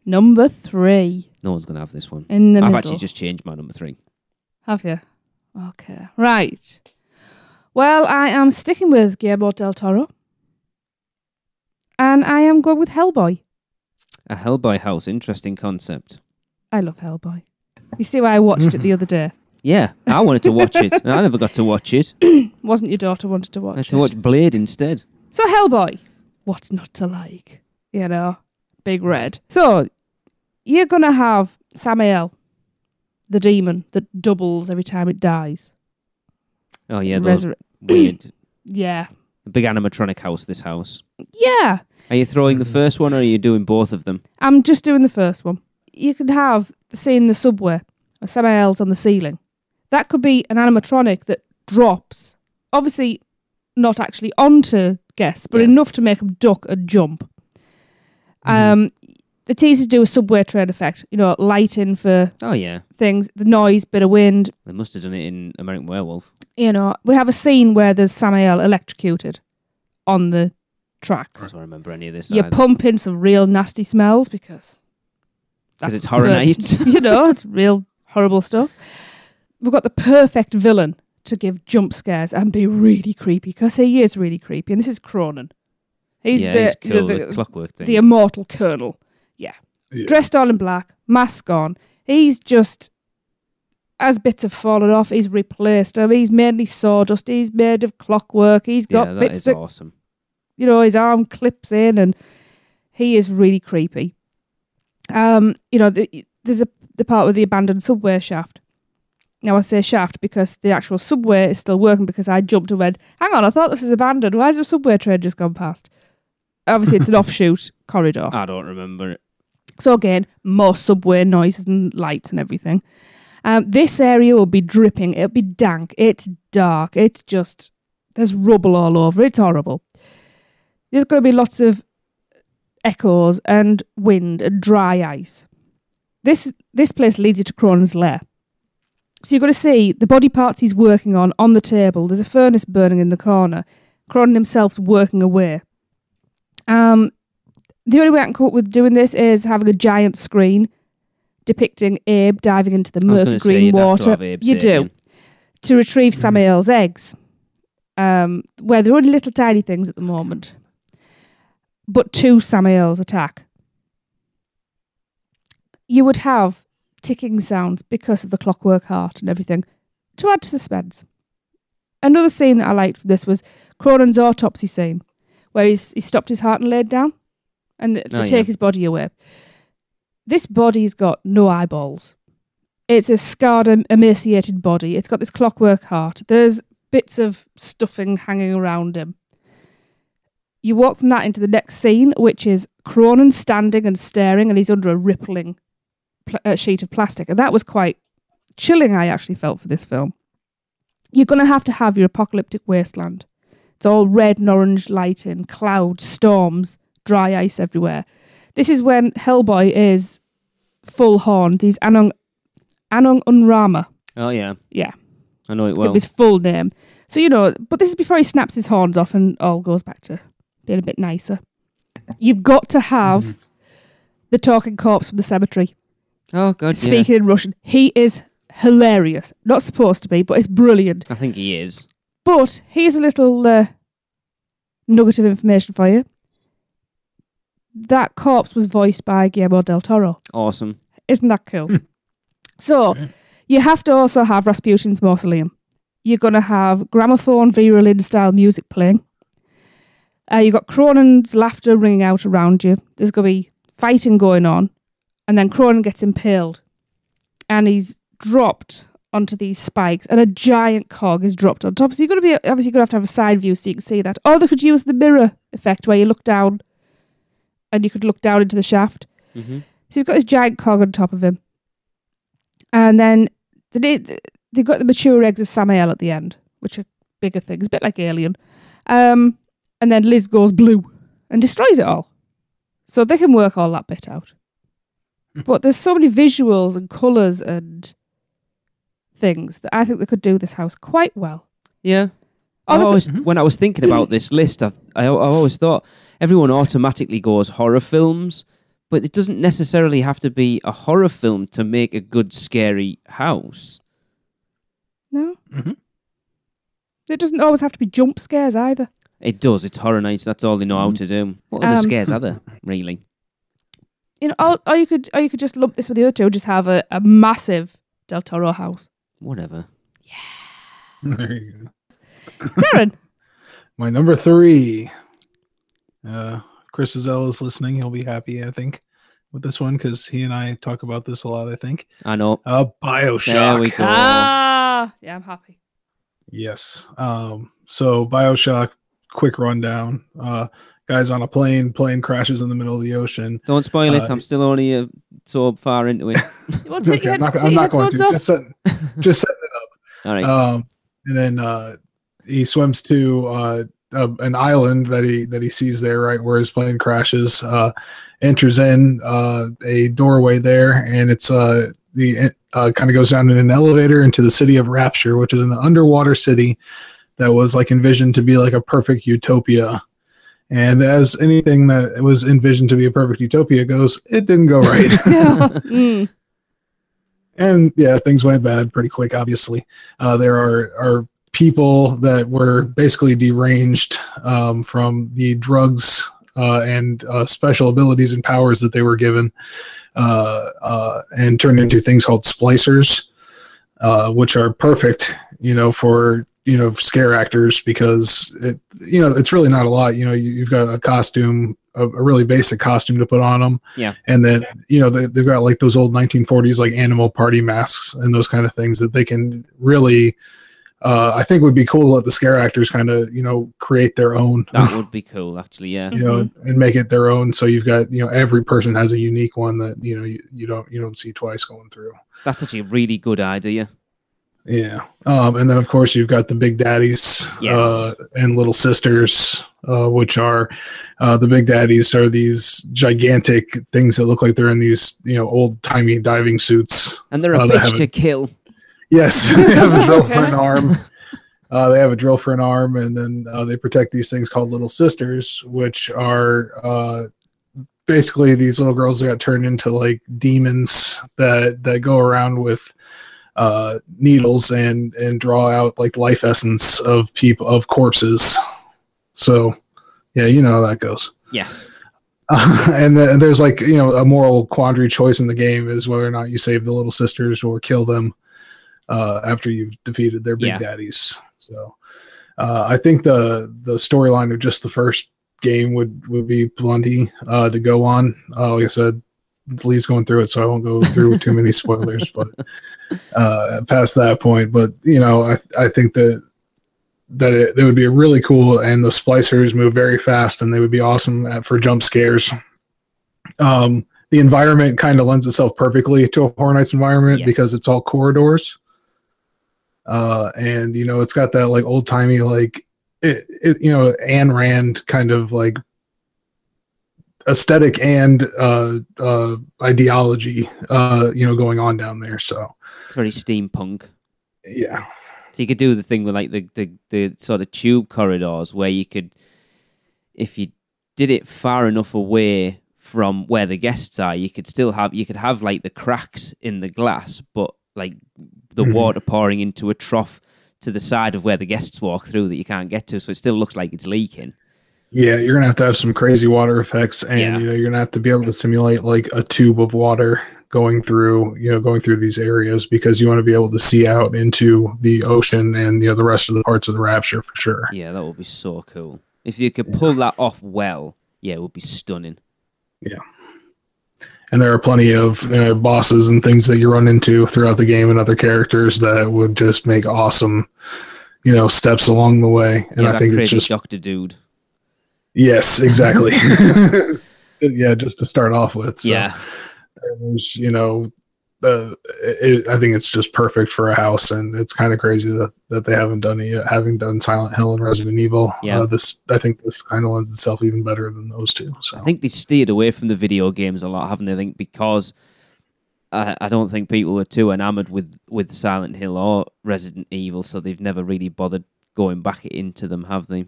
Number 3. No one's going to have this one. In the middle. I've actually just changed my number 3. Have you? Okay. Right. Well, I am sticking with Guillermo del Toro. And I am going with Hellboy. A Hellboy house. Interesting concept. I love Hellboy. You see why I watched it the other day? Yeah, I wanted to watch it. I never got to watch it. Wasn't your daughter wanted to watch it? I had to watch Blade instead. So Hellboy. What's not to like? You know, big red. So, you're going to have Samael, the demon that doubles every time it dies. Oh, yeah, the weird. Yeah. The big animatronic house, this house. Yeah. Are you throwing the first one or are you doing both of them? I'm just doing the first one. You can have the scene in the subway or Samael's on the ceiling. That could be an animatronic that drops, obviously not actually onto guests, but enough to make them duck and jump. It's easy to do a subway train effect, you know, lighting for things, the noise, bit of wind. They must have done it in American Werewolf. You know, we have a scene where there's Samael electrocuted on the tracks. I don't remember any of this. You pump in some real nasty smells because it's horror night. You know, it's real horrible stuff. We've got the perfect villain to give jump scares and be really creepy because he is really creepy. And this is Cronin. He's cool, the clockwork thing. The immortal colonel. Yeah. Dressed all in black, mask on. He's just, as bits have fallen off, he's replaced him. He's mainly sawdust. He's made of clockwork. He's got bits that awesome. You know, his arm clips in and he is really creepy. You know, there's the part with the abandoned subway shaft. Now I say shaft because the actual subway is still working because I jumped and went, hang on, I thought this was abandoned. Why has the subway train just gone past? Obviously, it's an offshoot corridor. I don't remember it. So again, more subway noises and lights and everything. This area will be dripping. It'll be dank. It's dark. It's just, there's rubble all over. It's horrible. There's going to be lots of echoes and wind and dry ice. This place leads you to Cronin's lair. So you're going to see the body parts he's working on the table. There's a furnace burning in the corner. Cronin himself's working away. The only way I can come up with doing this is having a giant screen depicting Abe diving into the murky green water. You do. To retrieve Samael's eggs. Where they're only little tiny things at the moment. But to Samael's attack. You would have ticking sounds because of the clockwork heart and everything to add to suspense. Another scene that I liked from this was Cronin's autopsy scene where he stopped his heart and laid down and they take his body away. This body's got no eyeballs. It's a scarred, emaciated body. It's got this clockwork heart. There's bits of stuffing hanging around him. You walk from that into the next scene, which is Cronin standing and staring, and he's under a rippling sheet of plastic. And that was quite chilling, I actually felt, for this film. You're going to have your apocalyptic wasteland. It's all red and orange lighting, clouds, storms, dry ice everywhere. This is when Hellboy is full horned. He's Anung Unrama. Oh, yeah. Yeah. I know it well. His full name. So, you know, but this is before he snaps his horns off and all goes back to being a bit nicer. You've got to have the talking corpse from the cemetery. Oh, God, Speaking in Russian. He is hilarious. Not supposed to be, but it's brilliant. I think he is. But here's a little nugget of information for you. That corpse was voiced by Guillermo del Toro. Awesome. Isn't that cool? So, you have to also have Rasputin's mausoleum. You're going to have gramophone Vera Lynn-style music playing. You've got Cronin's laughter ringing out around you. There's going to be fighting going on. And then Cronin gets impaled. And he's dropped onto these spikes. And a giant cog is dropped on top. So you're going to be obviously going to have a side view so you can see that. Or they could use the mirror effect where you look down and you could look down into the shaft. Mm-hmm. So he's got this giant cog on top of him. And then they've got the mature eggs of Samael at the end, which are bigger things, a bit like Alien. And then Liz goes blue and destroys it all. So they can work all that bit out. But there's so many visuals and colours and things that I think they could do this house quite well. Yeah. When I was thinking about this list, I always thought everyone automatically goes horror films But it doesn't necessarily have to be a horror film to make a good, scary house. No? Mm-hmm. It doesn't always have to be jump scares either. It does. It's Horror Nights. That's all they know how to do. What other scares are there, really? Or you could just lump this with the other two, just have a massive Del Toro house. Whatever. There you go. Darrin. My number 3. Chris Azell is listening. He'll be happy, I think, with this one because he and I talk about this a lot, I think. I know. Bioshock. There we go. Yeah, I'm happy. Yes. So Bioshock, quick rundown. Guy's on a plane crashes in the middle of the ocean. Don't spoil it. I'm still only so far into it. Okay, I'm not going to. Just setting it up. All right. And then he swims to an island that he sees there, right where his plane crashes. Enters in a doorway there, and it's kind of goes down in an elevator into the city of Rapture, which is an underwater city that was like envisioned to be like a perfect utopia. And as anything that was envisioned to be a perfect utopia goes, it didn't go right. And yeah, things went bad pretty quick, obviously. There are people that were basically deranged from the drugs and special abilities and powers that they were given and turned into things called splicers, which are perfect, for scare actors because it's really not a lot. You've got a costume, a really basic costume to put on them. Yeah. And then, they've got like those old 1940s, like animal party masks and those kind of things that they can really, I think would be cool to let the scare actors kind of, create their own. That would be cool, actually. Yeah. And make it their own. So you've got, every person has a unique one that, you don't see twice going through. That's actually a really good idea. Yeah. And then of course you've got the big daddies and little sisters, which are the big daddies are these gigantic things that look like they're in these, old timey diving suits. And they're a bitch to kill. Yes. They have a drill for an arm. They have a drill for an arm, and then they protect these things called little sisters, which are basically these little girls that got turned into like demons that go around with needles and draw out like life essence of corpses. So yeah, how that goes. Yes. And there's like a moral quandary choice in the game is whether or not you save the little sisters or kill them after you've defeated their big daddies. So I think the storyline of just the first game would be plenty to go on. Like I said, Lee's going through it, so I won't go through too many spoilers, but past that point. But I think that it would be really cool, and the splicers move very fast, and they would be awesome for jump scares. The environment kind of lends itself perfectly to a Horror Nights environment because it's all corridors, and it's got that like old timey like Ayn Rand kind of like aesthetic and ideology going on down there. So it's very steampunk. Yeah. So you could do the thing with like the sort of tube corridors where you could, if you did it far enough away from where the guests are, you could have like the cracks in the glass, but like the water pouring into a trough to the side of where the guests walk through that you can't get to, so it still looks like it's leaking. Yeah, you're gonna have to have some crazy water effects, and you're gonna have to be able to simulate like a tube of water going through these areas because you want to be able to see out into the ocean and the rest of the parts of the Rapture for sure. Yeah, that would be so cool if you could pull that off well. Yeah, it would be stunning. Yeah, and there are plenty of bosses and things that you run into throughout the game and other characters that would just make awesome, steps along the way. And I think it's just Dr. Dude. Yes, exactly. Yeah, just to start off with. So, yeah. There's, I think it's just perfect for a house, and it's kind of crazy that they haven't done it yet, having done Silent Hill and Resident Evil. Yeah. I think this kind of lends itself even better than those two. So I think they've steered away from the video games a lot, haven't they? I think because I don't think people were too enamored with Silent Hill or Resident Evil, so they've never really bothered going back into them, have they?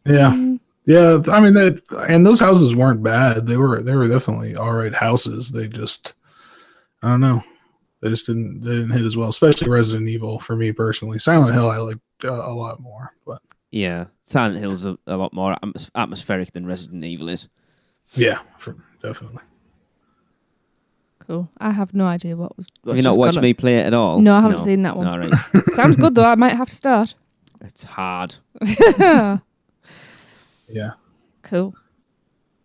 Yeah. Yeah, I mean and those houses weren't bad. They were definitely all right houses. They just, I don't know, they didn't hit as well. Especially Resident Evil for me personally. Silent Hill I liked a lot more, but yeah, Silent Hill's a lot more atmospheric than Resident Evil is. Yeah, definitely. Cool. I have no idea what was. Have you not watched me play it at all? No, I haven't seen that one. All right. Sounds good though. I might have to start. It's hard. Yeah. Cool.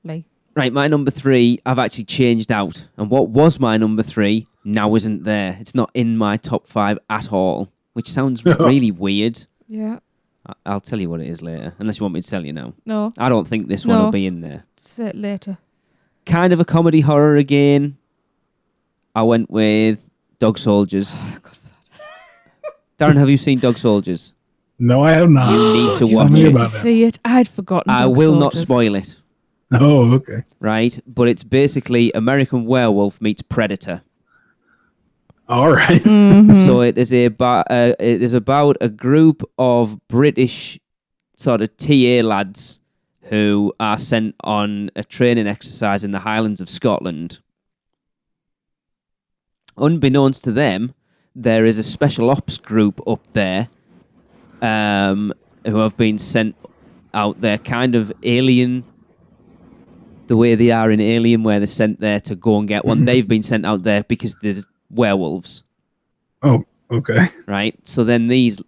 Like. Right, my number 3, I've actually changed out. And what was my number 3 now isn't there. It's not in my top 5 at all, which sounds really weird. Yeah. I'll tell you what it is later, unless you want me to tell you now. No. I don't think this one will be in there. Say it later. Kind of a comedy horror again. I went with Dog Soldiers. Darrin, have you seen Dog Soldiers? No, I have not. You need to watch You it. need to see it. I'd forgotten. I will not spoil it. Oh, okay. Right, but it's basically American Werewolf meets Predator. All right. Mm-hmm. So it is about a group of British sort of TA lads who are sent on a training exercise in the Highlands of Scotland. Unbeknownst to them, there is a special ops group up there who have been sent out there, kind of Alien, the way they are in Alien, where they're sent there to go and get one. They've been sent out there because there's werewolves. Oh, okay. Right? So then these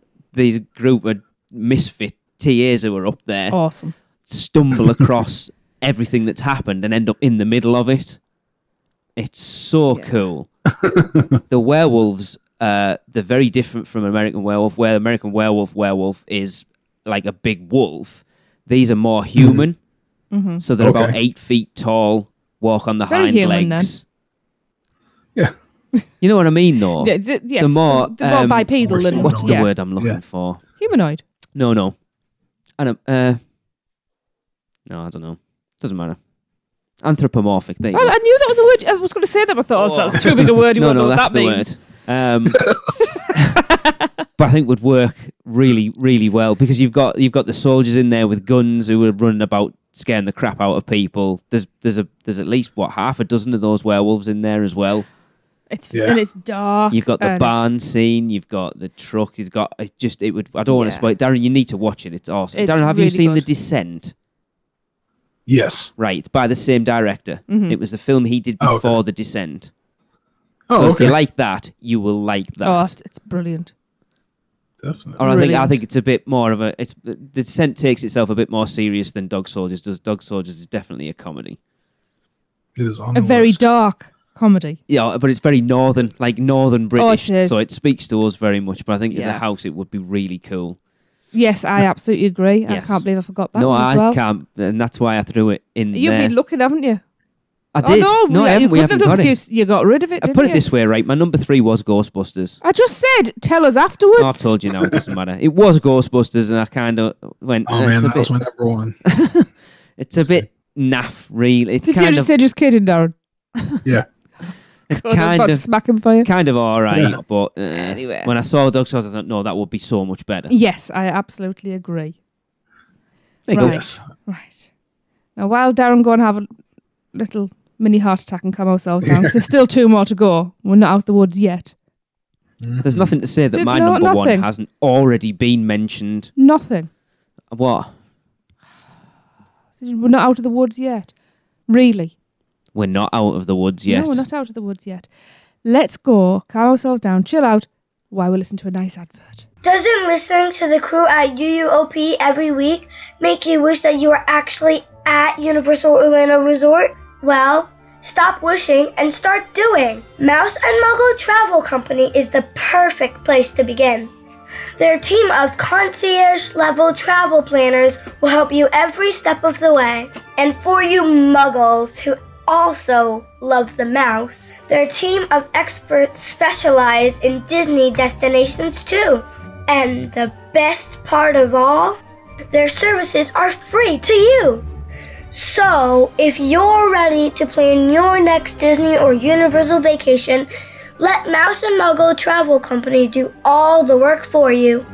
group of misfit TAs who are up there awesome stumble across everything that's happened and end up in the middle of it. It's so cool. The werewolves, they're very different from American Werewolf, where American Werewolf is like a big wolf. These are more human. Mm-hmm. So they're about 8 feet tall, walk on the very hind human, legs. Then. Yeah. You know what I mean, though? Yes, the more bipedal and what's the word I'm looking for? Humanoid. No. I don't. No, I don't know. Doesn't matter. Anthropomorphic. There you go. I knew that was a word. I was going to say that, but I thought that was too big a word. You won't know what that's that means. Word. But I think would work really, really well because you've got the soldiers in there with guns who are running about scaring the crap out of people. There's at least half a dozen of those werewolves in there as well. And it's dark. You've got the barn scene. You've got the truck. I don't want to spoil it. Darrin, you need to watch it. It's awesome. Darrin, have you seen The Descent? Yes. Right, by the same director. Mm-hmm. It was the film he did before The Descent. Oh, so okay. if you like that, you will like that. Oh, it's brilliant. Definitely. Or I think it's a bit more of a. The Descent takes itself a bit more serious than Dog Soldiers does. Dog Soldiers is definitely a comedy. It is on the very list. dark comedy. Yeah, but it's very northern British. It is. So it speaks to us very much. But I think as a house, it would be really cool. Yes, I absolutely agree. Yes. I can't believe I forgot that. No, as well. I can't, and that's why I threw it in You've there. been looking, haven't you? I did. Oh, no, I haven't. We couldn't haven't have got done it. You got rid of it. I put it this way, right? My number 3 was Ghostbusters. I just said, tell us afterwards. Oh, I've told you now. It doesn't matter. It was Ghostbusters, and I kind of went. Oh man, that was my number 1. It's a bit naff, really. It's Did you just say just kidding, Darrin? Yeah. It's I was about to smack him for you. kind of all right, Yeah. but Anyway. when I saw Dog Soldiers, I thought, no, that would be so much better. Yes, I absolutely agree. There you go. Yes. Right. Now, while Darrin go and have a little mini heart attack and calm ourselves down, 'cause there's still 2 more to go. We're not out the woods yet. There's nothing to say that my No, number 1 nothing. hasn't already been mentioned. Nothing. What? We're not out of the woods yet. Really? We're not out of the woods yet. No, we're not out of the woods yet. Let's go, calm ourselves down, chill out, while we listen to a nice advert. Doesn't listening to the crew at UUOP every week make you wish that you were actually at Universal Orlando Resort? Well, stop wishing and start doing. Mouse and Muggle Travel Company is the perfect place to begin. Their team of concierge-level travel planners will help you every step of the way. And for you Muggles who also love the mouse, their team of experts specialize in Disney destinations too. And the best part of all, their services are free to you. So, if you're ready to plan your next Disney or Universal vacation, let Mouse and Muggle Travel Company do all the work for you.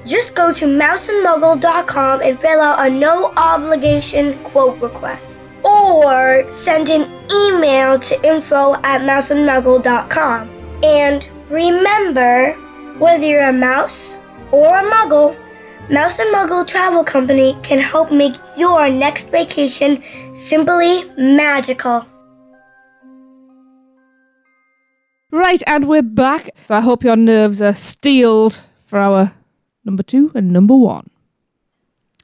Just go to mouseandmuggle.com and fill out a no-obligation quote request. Or send an email to info@mouseandmuggle.com. And remember, whether you're a mouse or a muggle, Mouse and Muggle Travel Company can help make your next vacation simply magical. Right, and we're back. So I hope your nerves are steeled for our number 2 and number 1.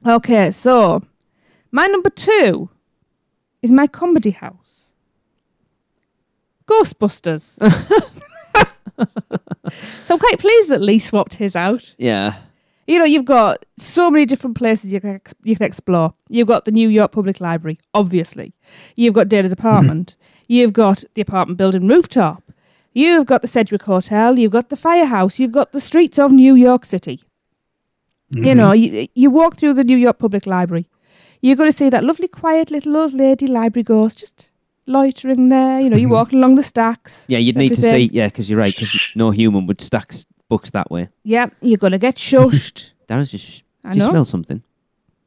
Okay, so my number 2 is my comedy house. Ghostbusters. So I'm quite pleased that Lee swapped his out. Yeah. You know, you've got so many different places you can explore. You've got the New York Public Library, obviously. You've got Dana's apartment. You've got the apartment building rooftop. You've got the Sedgwick Hotel. You've got the firehouse. You've got the streets of New York City. Mm-hmm. You know, you walk through the New York Public Library. You're going to see that lovely, quiet little old lady library ghost just loitering there. You know, you're walking along the stacks. Yeah, you'd need to see, because you're right, because no human would stack books that way. Yeah, you're going to get shushed. Darren's just, do you smell something?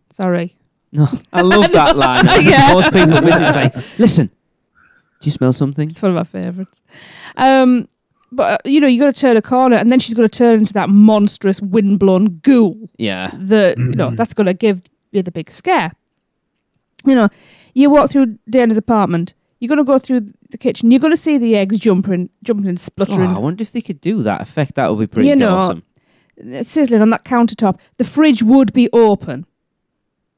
Sorry. No, I love that line. Yeah. Most people miss it, like, listen, do you smell something? It's one of my favourites. But, you know, you got to turn a corner and then she's going to turn into that monstrous windblown ghoul. Yeah. You know, that's going to give you the big scare. You know, you walk through Dana's apartment. You're going to go through the kitchen. You're going to see the eggs jumping and spluttering. Oh, I wonder if they could do that effect. That would be pretty awesome. Sizzling on that countertop. The fridge would be open.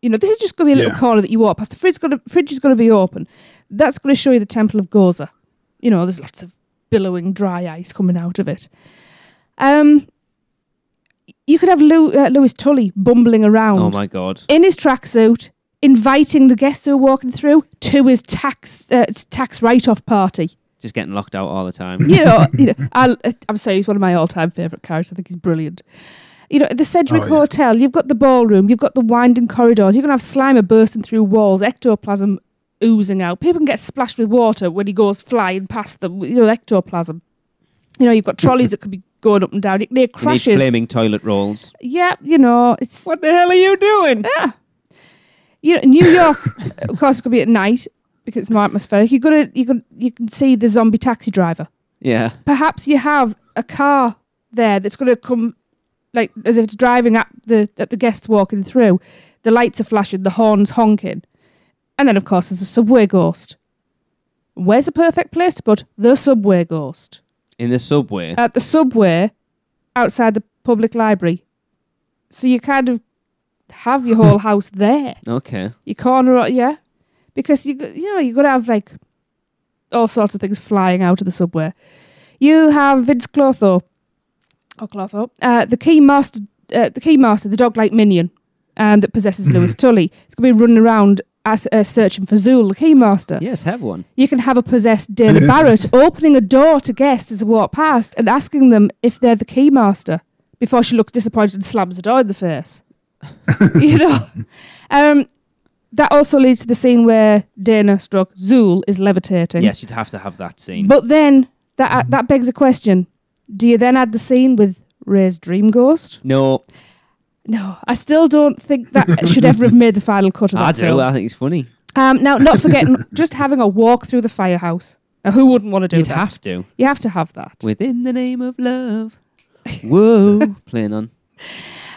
You know, this is just going to be a little corner that you walk past. The fridge is going to be open. That's going to show you the Temple of Goza. You know, there's lots of billowing dry ice coming out of it. You could have Lewis Tully bumbling around. Oh my God. In his tracksuit, inviting the guests who are walking through to his tax write-off party. Just getting locked out all the time. You know, I'm sorry, he's one of my all-time favourite characters. I think he's brilliant. You know, at the Sedgwick Hotel, you've got the ballroom, you've got the winding corridors, you're going to have Slimer bursting through walls, ectoplasm oozing out. People can get splashed with water when he goes flying past them, you know, ectoplasm. You know, you've got trolleys that could be going up and down. Near crashes. You need flaming toilet rolls. Yeah, you know, it's... What the hell are you doing? Yeah. You know, New York, of course, it's going to be at night because it's more atmospheric. You can see the zombie taxi driver. Yeah. Perhaps you have a car there that's going to come, like, as if it's driving at the guests walking through. The lights are flashing, the horns honking. And then, of course, there's a subway ghost. Where's the perfect place to put the subway ghost? In the subway? At the subway, outside the public library. So you kind of have your whole house there. Okay. Your corner, yeah. Because, you've got to have, like, all sorts of things flying out of the subway. You have Vince Clotho, the key master, the dog-like minion that possesses Lewis Tully. It's going to be running around searching for Zool, the keymaster. Yes, have one. You can have a possessed Dana Barrett opening a door to guests as they walk past and asking them if they're the keymaster before she looks disappointed and slams the door in the face. You know? That also leads to the scene where Dana struck Zool is levitating. Yes, you'd have to have that scene. But then that begs a question. Do you then add the scene with Ray's dream ghost? No, I still don't think that should ever have made the final cut of that film. I think it's funny. Now, not forgetting, just having a walk through the firehouse. Now, who wouldn't want to do that? You'd have to. You have to have that. Within the name of love. Whoa. Playing on.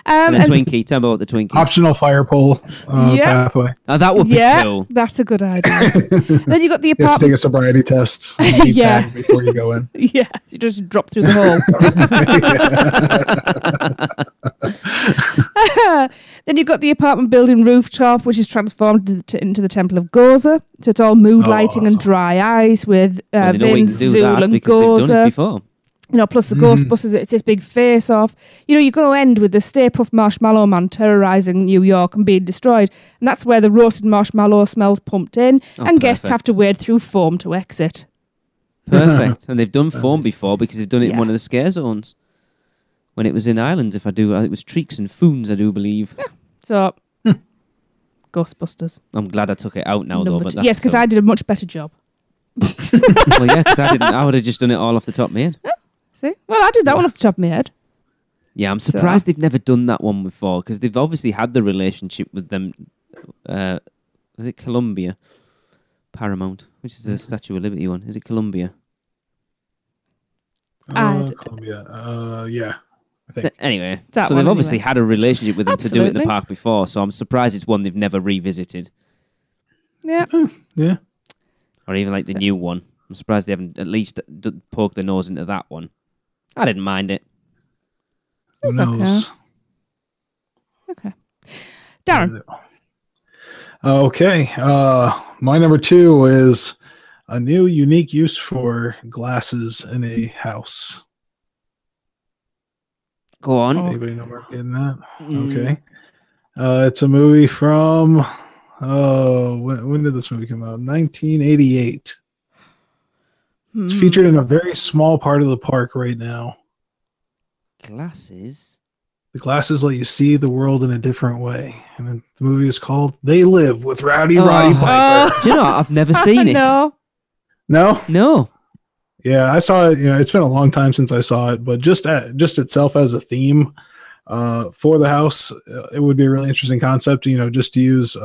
And a Twinkie. Tell me about the Twinkie. Optional fire pole pathway. Oh, that would be cool. That's a good idea. Then you got the apartment. You have to take a sobriety test. Yeah. Before you go in. Yeah. You just drop through the hole. Then you've got the apartment building rooftop, which is transformed into the Temple of Goza. So it's all mood lighting and dry ice with Vince, Zool, and Goza. They've done it before. You know, plus the Ghostbusters, it's this big face-off. You know, you're going to end with the Stay Puft Marshmallow Man terrorising New York and being destroyed. And that's where the roasted marshmallow smells pumped in, and guests have to wade through foam to exit. Perfect. And they've done foam before because they've done it in one of the scare zones. When it was in Ireland, it was Treeks and Foons, I do believe. Yeah. So, Ghostbusters. I'm glad I took it out now, though. But yes, because I did a much better job. Well, yeah, because I would have just done it all off the top of my head. See? Well, I did that one off the top of my head. Yeah, I'm surprised they've never done that one before, because they've obviously had the relationship with them. Was it Columbia? Paramount, which is the Statue of Liberty one. Is it Columbia? Columbia. Yeah, I think. Anyway, so they've obviously had a relationship with them to do it in the park before, so I'm surprised it's one they've never revisited. Yeah. Yeah. Or even like the new one. I'm surprised they haven't at least poked their nose into that one. I didn't mind it. Who knows? Okay. Darrin. Okay. My number 2 is a new unique use for glasses in a house. Go on. Anybody know where I'm getting that? Okay. It's a movie from, when did this movie come out? 1988. It's featured in a very small part of the park right now. Glasses? The glasses let you see the world in a different way. And the movie is called They Live with Roddy Piper. Do you know, I've never seen it. No? No. Yeah, I saw it. It's been a long time since I saw it, but just itself as a theme for the house, it would be a really interesting concept, just to use,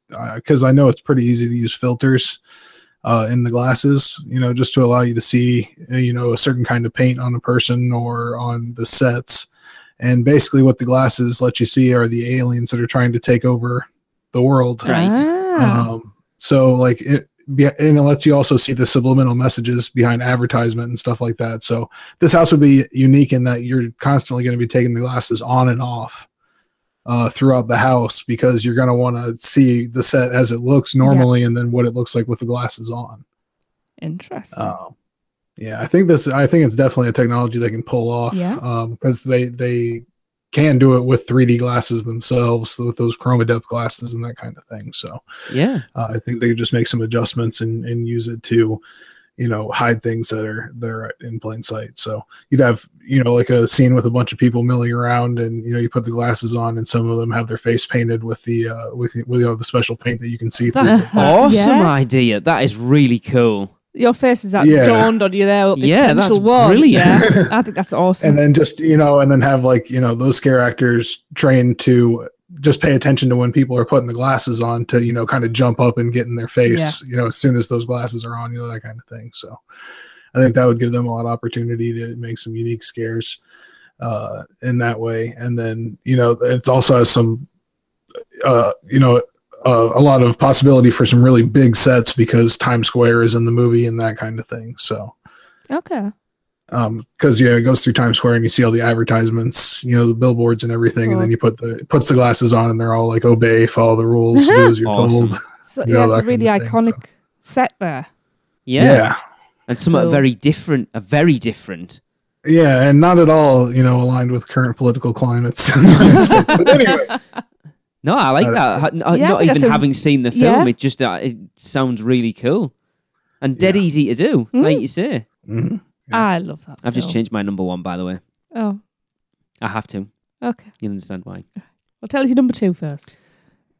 because I know it's pretty easy to use filters in the glasses, just to allow you to see, a certain kind of paint on a person or on the sets. And basically what the glasses let you see are the aliens that are trying to take over the world. Right. So like it lets you also see the subliminal messages behind advertisement and stuff like that. So this house would be unique in that you're constantly going to be taking the glasses on and off throughout the house, because you're going to want to see the set as it looks normally and then what it looks like with the glasses on. Interesting. Yeah, I think it's definitely a technology they can pull off, because they can do it with 3D glasses themselves, with those chroma depth glasses and that kind of thing. So yeah, I think they could just make some adjustments and use it to, hide things that are in plain sight. So you'd have, like a scene with a bunch of people milling around, and you put the glasses on, and some of them have their face painted with the the special paint that you can see through. That's an awesome idea. That is really cool. Your face is dawned on you there. What the potential was. Brilliant. Yeah, I think that's awesome. And then just and then have those scare actors trained to just pay attention to when people are putting the glasses on, to kind of jump up and get in their face as soon as those glasses are on, that kind of thing. So I think that would give them a lot of opportunity to make some unique scares in that way. And then it also has some a lot of possibility for some really big sets, because Times Square is in the movie and that kind of thing. So, okay. Because it goes through Times Square and you see all the advertisements, the billboards and everything, and then you puts the glasses on and they're all like, obey, follow the rules, do as you're told. So, it's a really iconic set there. Yeah. And somewhat very different. Yeah, and not at all, aligned with current political climates in the United States. But anyway. No, I like that. Not even having seen the film, it just it sounds really cool and dead easy to do, like you say. Mm-hmm. Yeah. I love that. I've just changed my number 1, by the way. Oh, I have to. Okay, you understand why? Well, tell us your number 2 first.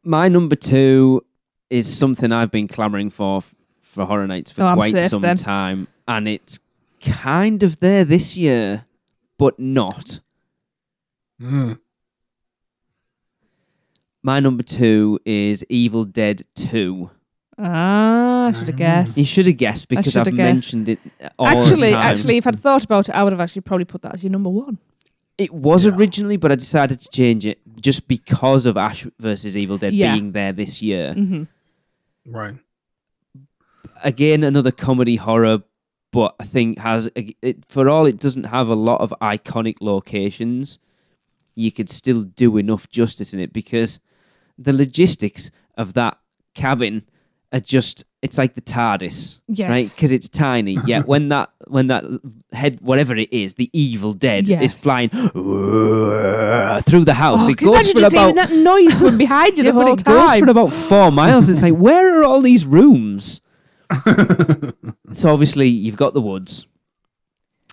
My number 2 is something I've been clamoring for Horror Nights for quite some time, and it's kind of there this year, but not. My number 2 is Evil Dead 2. I should have guessed. You should have guessed, because I've mentioned it all the time. Actually, if I'd thought about it, I would have actually probably put that as your number 1. It was originally, but I decided to change it just because of Ash vs. Evil Dead being there this year. Mm-hmm. Right. Again, another comedy horror, but I think for all it doesn't have a lot of iconic locations, you could still do enough justice in it, because the logistics of that cabin are just, it's like the TARDIS, right? Because it's tiny. Yeah, when that head, whatever it is, the Evil Dead is flying through the house. It goes for about that noise going behind you the whole time. It goes for about 4 miles. It's like, where are all these rooms? So obviously you've got the woods.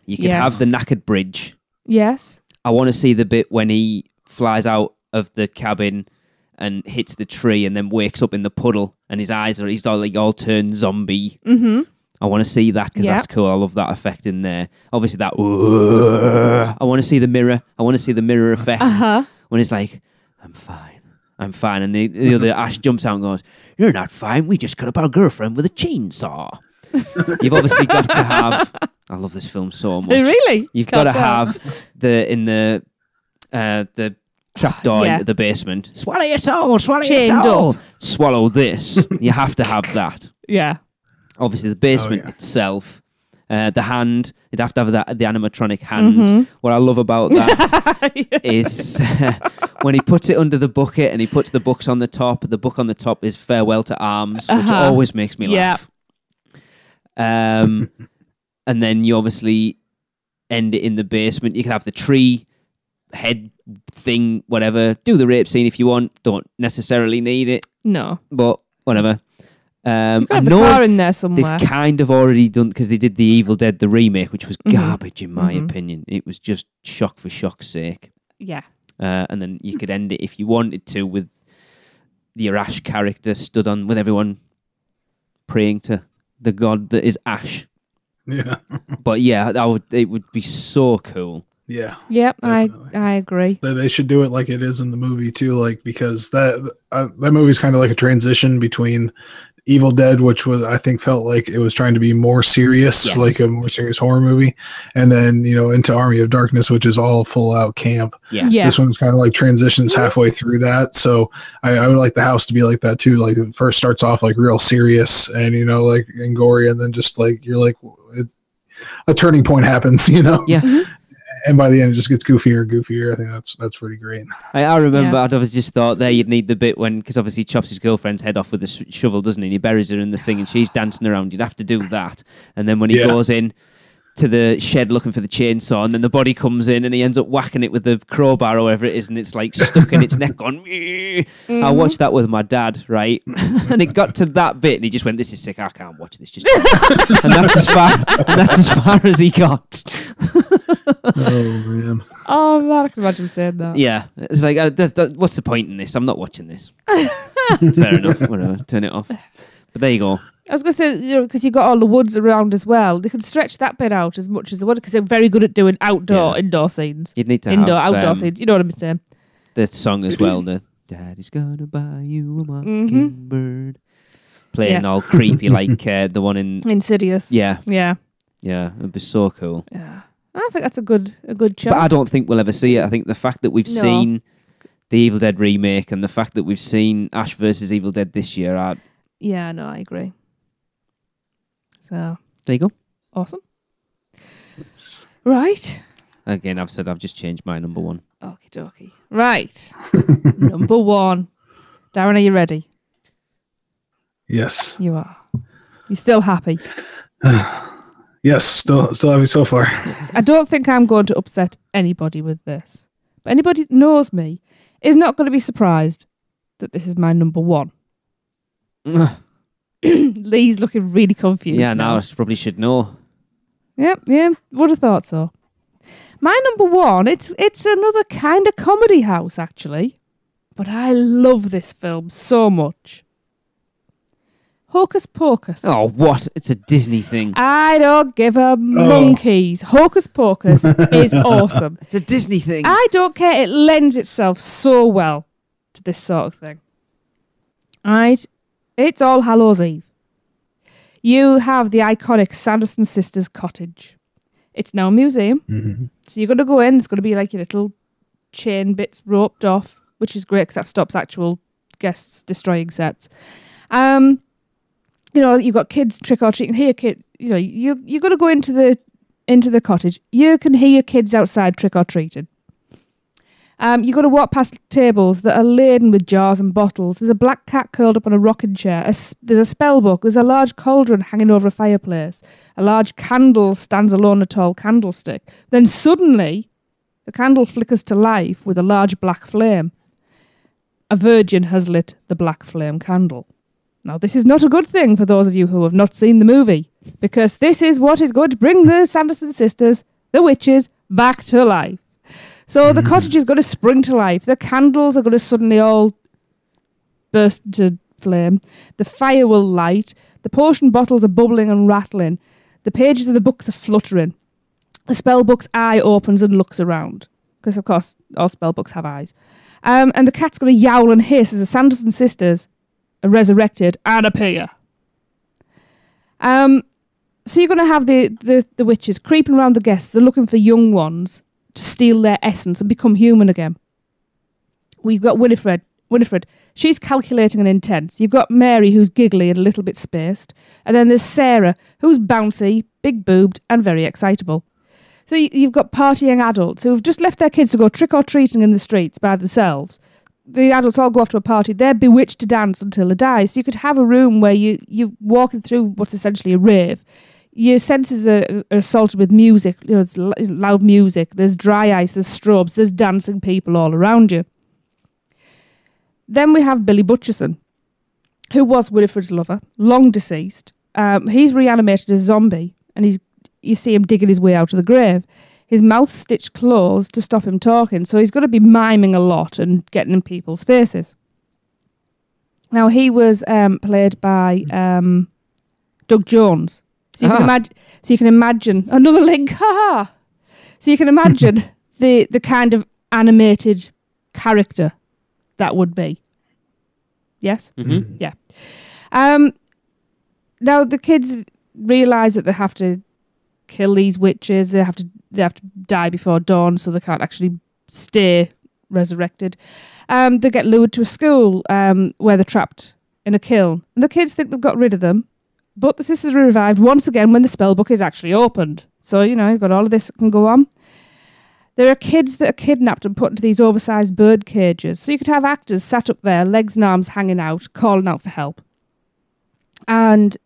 You can have the knackered bridge. Yes. I want to see the bit when he flies out of the cabin and hits the tree and then wakes up in the puddle and his eyes are, he's all turned zombie. Mm-hmm. I want to see that because that's cool. I love that effect in there. Obviously, that. I want to see the mirror. I want to see the mirror effect when it's like, I'm fine. And the other Ash jumps out and goes, "You're not fine. We just cut up our girlfriend with a chainsaw." You've obviously got to have. I love this film so much. Really? You've got to have the trapdoor into the basement. Swallow your soul. Swallow your soul. Swallow this. You have to have that. Yeah. Obviously, the basement itself, the hand, you'd have to have the animatronic hand. What I love about that is when he puts it under the bucket and he puts the books on the top on the top is Farewell to Arms, which always makes me laugh. And then you obviously end it in the basement. You can have the tree head thing, whatever. Do the rape scene if you want. Don't necessarily need it. No. But whatever. You got the car in there somewhere. They've kind of already done, because they did the Evil Dead, the remake, which was garbage in my opinion. It was just shock for shock's sake. Yeah. And then you could end it if you wanted to with your Ash character stood on with everyone praying to the god that is Ash. Yeah. But yeah, it would be so cool. Yeah. Yep, I agree. They should do it like it is in the movie too, like because that movie's kind of like a transition between Evil Dead, which was I think felt like it was trying to be more serious, like a more serious horror movie, and then into Army of Darkness, which is all full out camp. Yeah. This one's kind of like transitions halfway through that. So I would like the house to be like that too. Like it first starts off like real serious and like and gory, and then just like you're like a turning point happens. Yeah. And by the end, it just gets goofier and goofier. I think that's pretty great. I remember I'd obviously just thought there you'd need the bit when, because obviously he chops his girlfriend's head off with a shovel, doesn't he? And he buries her in the thing and she's dancing around. You'd have to do that. And then when he goes in to the shed looking for the chainsaw and then the body comes in and he ends up whacking it with the crowbar or whatever it is and it's like stuck in its neck on. I watched that with my dad, right? And it got to that bit and he just went, "This is sick, I can't watch this." Just and that's as far as he got. Oh man! Oh man, I can imagine saying that. Yeah, it's like, what's the point in this? I'm not watching this. Fair enough. Whatever, turn it off. But there you go. I was going to say, because you got all the woods around as well, they could stretch that bit out as much as they would, because they're very good at doing indoor scenes. You'd need to outdoor scenes. You know what I'm saying? The song as well. The "Daddy's gonna buy you a mockingbird," playing all creepy like the one in Insidious. Yeah, yeah. It'd be so cool. Yeah. I think that's a good choice. But I don't think we'll ever see it. I think the fact that we've seen the Evil Dead remake and the fact that we've seen Ash versus Evil Dead this year Yeah, no, I agree. So there you go. Awesome. Right. Again, I've just changed my number one. Okie dokie. Right. Number one. Darrin, are you ready? Yes. You are. You still happy? Yes, still happy so far. Yes. I don't think I'm going to upset anybody with this. But anybody that knows me is not going to be surprised that this is my number one. Lee's looking really confused. Yeah, now I probably should know. Yep, would have thought so. My number one, it's another kind of comedy house, actually. But I love this film so much. Hocus Pocus. Oh, what? It's a Disney thing. I don't give a monkeys. Hocus Pocus is awesome. It's a Disney thing. I don't care. It lends itself so well to this sort of thing. Right? It's All Hallows Eve. You have the iconic Sanderson Sisters cottage. It's now a museum. Mm-hmm. So you're going to go in. It's going to be like your little chain bits roped off, which is great because that stops actual guests destroying sets. You've got kids trick-or-treating. Here, kid, you're going to go into the cottage. You can hear your kids outside trick-or-treating. You're going to walk past tables that are laden with jars and bottles. There's a black cat curled up on a rocking chair. There's a spell book. There's a large cauldron hanging over a fireplace. A large candle stands alone on a tall candlestick. Then suddenly, the candle flickers to life with a large black flame. A virgin has lit the black flame candle. Now, this is not a good thing for those of you who have not seen the movie, because this is what is going to bring the Sanderson sisters, the witches, back to life. So the cottage is going to spring to life. The candles are going to suddenly all burst into flame. The fire will light. The potion bottles are bubbling and rattling. The pages of the books are fluttering. The spell book's eye opens and looks around. Because, of course, all spell books have eyes. And the cat's going to yowl and hiss as the Sanderson sisters are resurrected and appear. So you're going to have the witches creeping around the guests. They're looking for young ones to steal their essence and become human again. We've got Winifred. She's calculating and intense. You've got Mary, who's giggly and a little bit spaced. And then there's Sarah, who's bouncy, big-boobed, and very excitable. So you've got partying adults who've just left their kids to go trick-or-treating in the streets by themselves. The adults all go off to a party. They're bewitched to dance until they die. So you could have a room where you're walking through what's essentially a rave. Your senses are assaulted with music. You know, it's loud music. There's dry ice. There's strobes. There's dancing people all around you. Then we have Billy Butcherson, who was Winifred's lover, long deceased. He's reanimated as a zombie, and you see him digging his way out of the grave. His mouth stitched closed to stop him talking, so he's going to be miming a lot and getting in people's faces. Now, he was played by Doug Jones. So you can imagine another link. So you can imagine the kind of animated character that would be. Yes? Mm-hmm. Yeah. Now the kids realise that they have to kill these witches. They have to die before dawn, so they can't actually stay resurrected. They get lured to a school where they're trapped in a kiln. And the kids think they've got rid of them. But the sisters are revived once again when the spell book is actually opened. So, you know, you've got all of this that can go on. There are kids that are kidnapped and put into these oversized bird cages. So you could have actors sat up there, legs and arms hanging out, calling out for help. And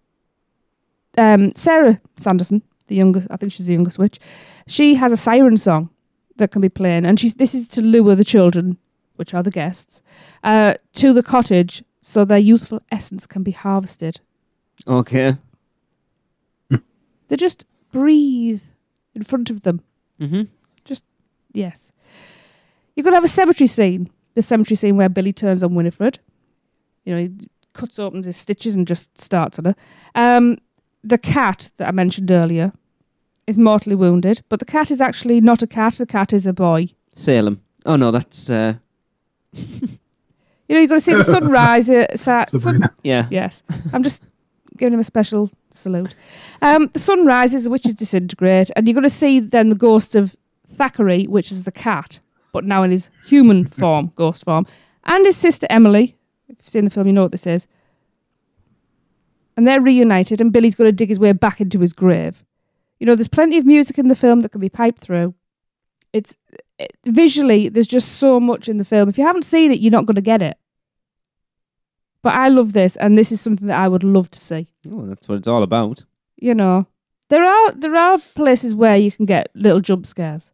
Sarah Sanderson, the youngest, I think she's the youngest witch, she has a siren song that can be playing. And this is to lure the children, which are the guests, to the cottage so their youthful essence can be harvested. Okay. They just breathe in front of them. Mm-hmm. Yes. You're going to have a cemetery scene. The cemetery scene where Billy turns on Winifred. You know, he cuts open his stitches and just starts on her. The cat that I mentioned earlier is mortally wounded, but the cat is actually not a cat. The cat is a boy. Salem. Oh, no, that's... You know, you've got to see the sunrise. Yeah. Yes. I'm just giving him a special salute. The sun rises, the witches disintegrate, and you're going to see then the ghost of Thackeray, which is the cat, but now in his human form, ghost form, and his sister Emily. If you've seen the film, you know what this is. And they're reunited, and Billy's going to dig his way back into his grave. You know, there's plenty of music in the film that can be piped through. Visually, there's just so much in the film. If you haven't seen it, you're not going to get it. But I love this, and this is something that I would love to see. Oh, that's what it's all about. You know, there are places where you can get little jump scares.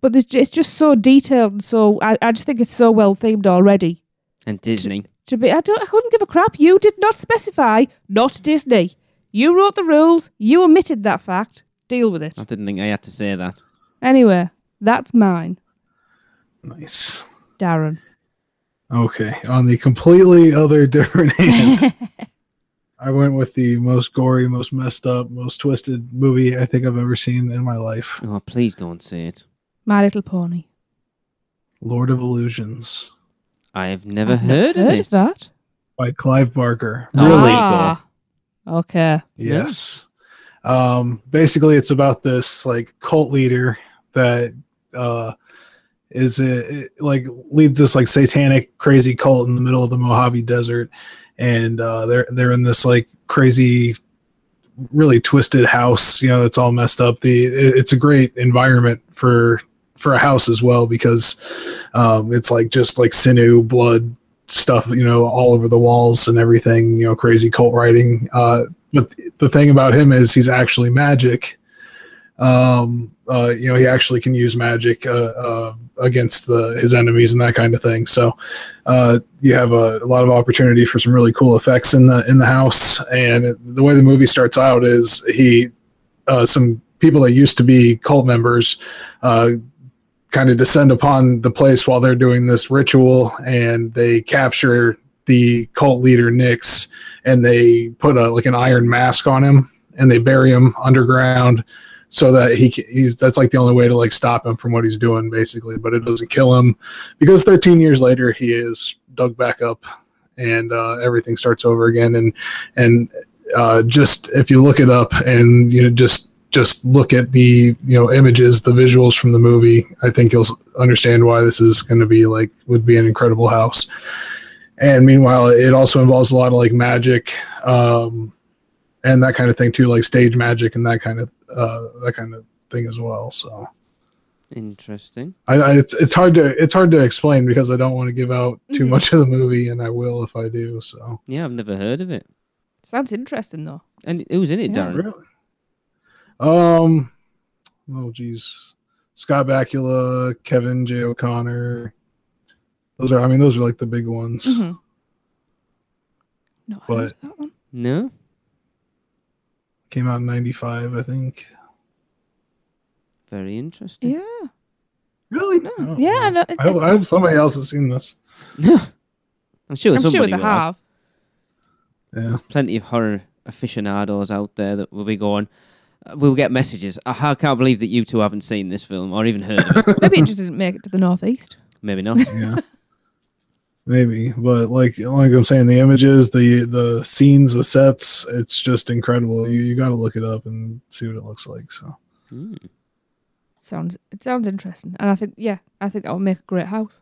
But it's just so detailed, and so I just think it's so well themed already. And Disney. I couldn't give a crap. You did not specify, not Disney. You wrote the rules. You omitted that fact. Deal with it. I didn't think I had to say that. Anyway, that's mine. Nice. Darren. Okay. On the completely other different hand, I went with the most gory, most messed up, most twisted movie I think I've ever seen in my life. Oh, please don't say it. My Little Pony. Lord of Illusions. I've never heard of it. That? By Clive Barker. Really? Okay. Yes. Basically, it's about this like cult leader that leads this like satanic crazy cult in the middle of the Mojave Desert, and they're in this like crazy, really twisted house. You know, it's all messed up. It's a great environment for a house as well, because it's like just like sinew, blood stuff, you know, all over the walls and everything, you know, crazy cult writing. But the thing about him is he's actually magic. You know, he actually can use magic against his enemies and that kind of thing. So you have a lot of opportunity for some really cool effects in the house. And the way the movie starts out is some people that used to be cult members kind of descend upon the place while they're doing this ritual, and they capture the cult leader Nix, and they put like an iron mask on him, and they bury him underground, so that that's like the only way to like stop him from what he's doing, basically. But it doesn't kill him, because 13 years later he is dug back up, and everything starts over again. And just if you look it up and just look at the images, the visuals from the movie, I think you'll understand why this is going to be would be an incredible house. And meanwhile, it also involves a lot of like magic, and that kind of thing too, like stage magic and that kind of thing as well. So interesting. It's hard to explain, because I don't want to give out too much of the movie, and I will if I do. So yeah, I've never heard of it. Sounds interesting though. And who's in it, Darrin? Really? Oh geez, Scott Bakula, Kevin J. O'Connor. Those are like the big ones. Mm-hmm. No, I heard that one. No. Came out in 95, I think. Very interesting. Yeah. Really? No. Oh, yeah. wow. No, I hope somebody else has seen this. I'm sure somebody they will have. Yeah. Plenty of horror aficionados out there that will be going. We'll get messages. I can't believe that you two haven't seen this film or even heard of it. Maybe it just didn't make it to the northeast. Maybe not. Yeah. Maybe, but like I'm saying, the images, the scenes, the sets, it's just incredible. You got to look it up and see what it looks like. So, It sounds interesting, and I think that would make a great house.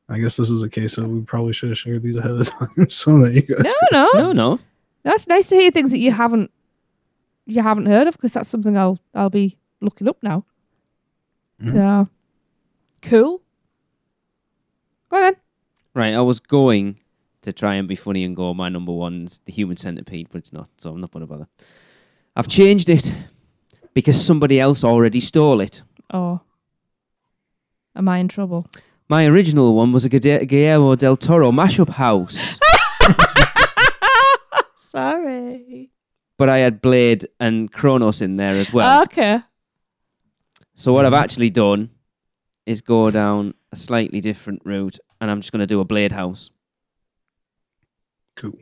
I guess this is a case of we probably should have shared these ahead of time so that you guys. No. That's nice to hear things that you haven't heard of, because that's something I'll be looking up now. Mm-hmm. Yeah, cool. Go on then. Right, I was going to try and be funny and go, my number one's the Human Centipede, but it's not, so I'm not going to bother. I've changed it because somebody else already stole it. Oh. Am I in trouble? My original one was a Guillermo del Toro mashup house. Sorry. But I had Blade and Kronos in there as well. Okay. So what I've actually done is go down a slightly different route, and I'm just going to do a Blade house. Cool.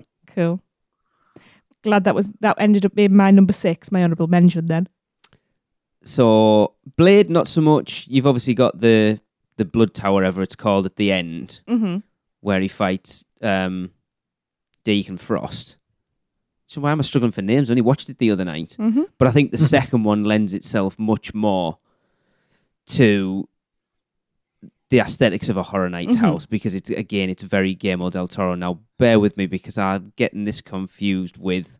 Glad that ended up being my number 6, my honourable mention then. So Blade, not so much. You've obviously got the Blood Tower, whatever it's called, at the end, where he fights Deacon Frost. So why am I struggling for names? I only watched it the other night. But I think the second one lends itself much more to the aesthetics of a Horror Nights house, because it's very Guillermo del Toro. Now, bear with me, because I'm getting this confused with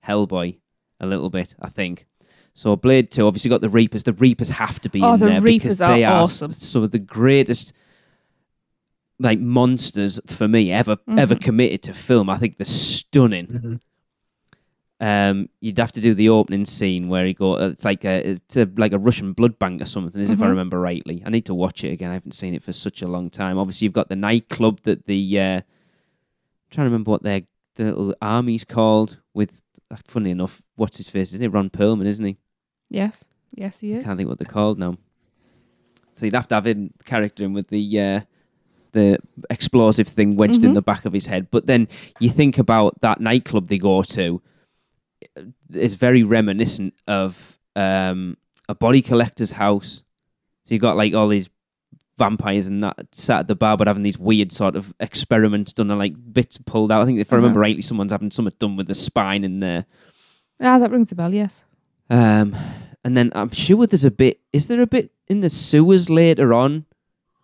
Hellboy a little bit, I think. So Blade 2, obviously got the Reapers. The Reapers have to be in there because they are awesome. Some of the greatest monsters for me ever committed to film. I think they're stunning. You'd have to do the opening scene where he it's like a Russian blood bank or something, if I remember rightly. I need to watch it again. I haven't seen it for such a long time. Obviously, you've got the nightclub that I'm trying to remember what the little army's called. With, funnily enough, what's his face? Isn't it Ron Perlman? Isn't he? Yes, he is. I can't think what they're called now. So you'd have to have him character in with the explosive thing wedged in the back of his head. But then you think about that nightclub they go to. It's very reminiscent of a body collector's house. So you've got all these vampires and that sat at the bar, but having these weird sort of experiments done and bits pulled out. I think if I remember rightly, someone's having something done with the spine in there. Ah, that rings a bell, yes. And then I'm sure there's a bit. Is there a bit in the sewers later on?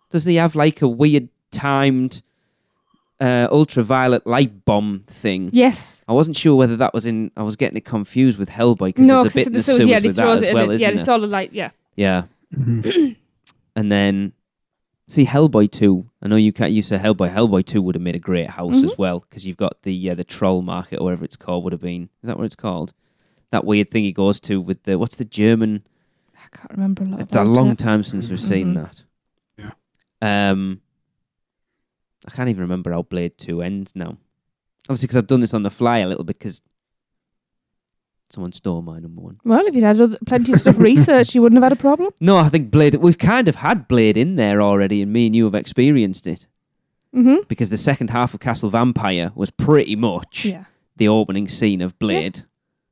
Does he have a weird timed ultraviolet light bomb thing? Yes. I wasn't sure whether that was in. I was getting it confused with Hellboy, because there's a bit in the sewers with that as well, isn't there? Yeah, it's all yeah. Yeah. And then, see, Hellboy 2. I know you can't use Hellboy. Hellboy 2 would have made a great house as well, because you've got the troll market or whatever it's called. Would have been. Is that what it's called? That weird thing he goes to with what's the German? I can't remember. It's a long time since we've seen that. Yeah. I can't even remember how Blade 2 ends now. Obviously, because I've done this on the fly a little bit, because someone stole my number one. Well, if you'd had plenty of stuff researched, you wouldn't have had a problem. No, I think Blade. We've kind of had Blade in there already, and me and you have experienced it. because the second half of Castle Vampire was pretty much the opening scene of Blade. Yeah.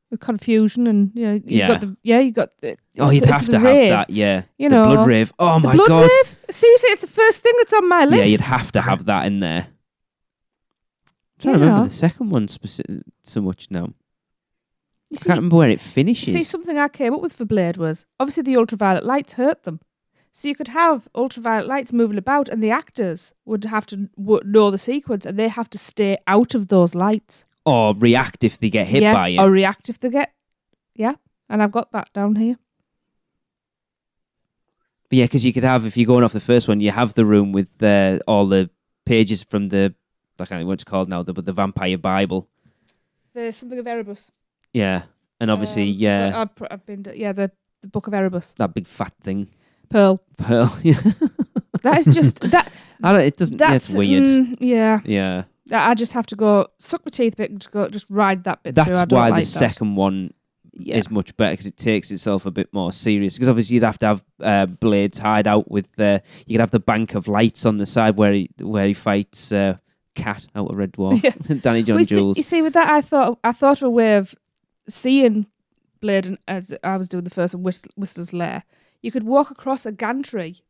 With confusion and you got the you'd have to have that, the blood rave. Oh my god, blood rave? Seriously, it's the first thing that's on my list. Yeah, you'd have to have that in there. I'm trying to remember the second one so much now. I can't remember where it finishes. See, something I came up with for Blade was obviously the ultraviolet lights hurt them, so you could have ultraviolet lights moving about, and the actors would have to know the sequence, and they have to stay out of those lights. Or react if they get hit by it. Or react if they get... Yeah, and I've got that down here. But yeah, because you could have, if you're going off the first one, you have the room with all the pages from the... I can't remember what it's called now, but the Vampire Bible. There's something of Erebus. Yeah, and obviously, I've been... the Book of Erebus. That big fat thing. Pearl, yeah. That is just... that. It doesn't... It's weird. Yeah. I just have to go suck my teeth a bit and just ride that bit. That's why the second one is much better, because it takes itself a bit more serious. Because obviously you'd have to have Blade's hideout with you could have the bank of lights on the side where he fights Cat out of Red Dwarf, Danny John Jules. You see, with that, I thought of a way of seeing Blade, and as I was doing the first one, Whistler's Lair. You could walk across a gantry,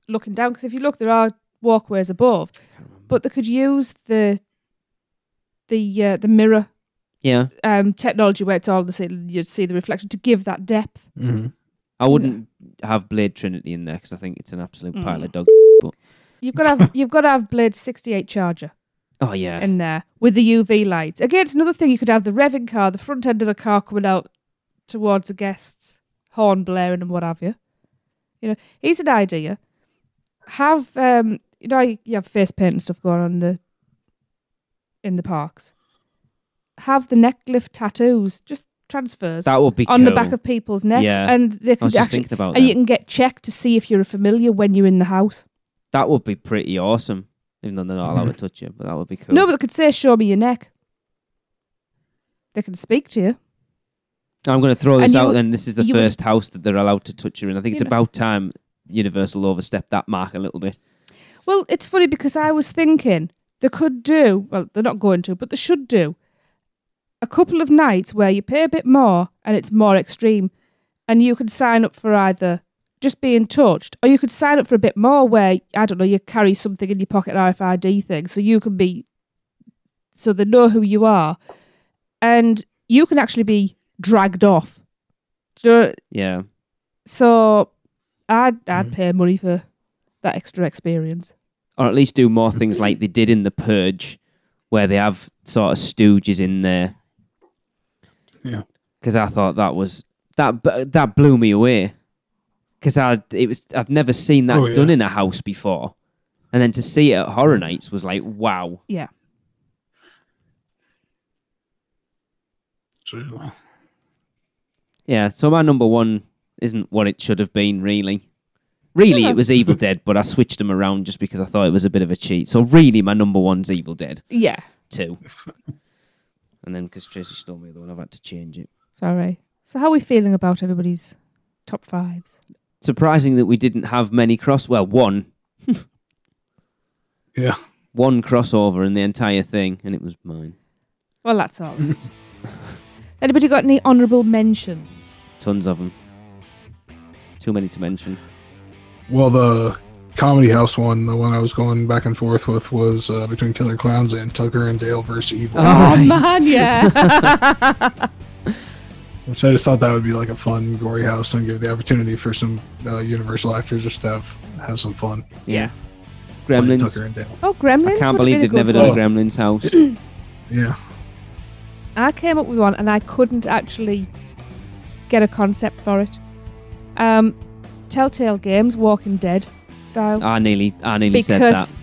looking down, because if you look, there are walkways above. But they could use the mirror technology where it's all the same. You'd see the reflection to give that depth. Mm-hmm. I wouldn't have Blade Trinity in there because I think it's an absolute pile of dog. But you've got to have Blade's 68 Charger. Oh yeah, in there with the UV lights. Again, it's another thing. You could have the revving car, the front end of the car coming out towards the guests, horn blaring and what have you. Here's an idea. Have you have face paint and stuff going on in the parks. Have the neck lift tattoos, just transfers. That would be on the back of people's necks, and they could actually, and you can get checked to see if you're a familiar when you're in the house. That would be pretty awesome, even though they're not allowed to touch you. But that would be cool. No, but they could say, "Show me your neck." They can speak to you. I'm going to throw this out. Then this is the first house that they're allowed to touch you in. I think it's about time Universal overstepped that mark a little bit. Well, it's funny because I was thinking they could do, well, they're not going to, but they should do a couple of nights where you pay a bit more and it's more extreme, and you could sign up for either just being touched, or you could sign up for a bit more where, I don't know, you carry something in your pocket, RFID thing, so you can be, so they know who you are, and you can actually be dragged off. So, yeah. So I'd pay money for that extra experience. Or at least do more things like they did in The Purge, where they have sort of stooges in there. Yeah. Because I thought that blew me away. Because I've never seen that done in a house before. And then to see it at Horror Nights was like, wow. Yeah. Yeah, so my number one isn't what it should have been, really. Really, it was Evil Dead, but I switched them around just because I thought it was a bit of a cheat. So really, my number one's Evil Dead. Yeah. 2. And then because Tracy stole me the one, I've had to change it. Sorry. So how are we feeling about everybody's top 5s? Surprising that we didn't have many one. Yeah. One crossover in the entire thing, and it was mine. Well, that's all right. Anybody got any honourable mentions? Tons of them. Too many to mention. Well, the Comedy House one, the one I was going back and forth with, was between Killer Klowns and Tucker and Dale versus Evil. Oh, man, yeah. Which I just thought that would be like a fun, gory house and give the opportunity for some Universal actors just to have some fun. Yeah. Gremlins. Tucker and Dale. Oh, Gremlins? I can't believe they've never done a Gremlins house. Yeah. I came up with one and I couldn't actually get a concept for it. Telltale Games, Walking Dead style. I nearly said that.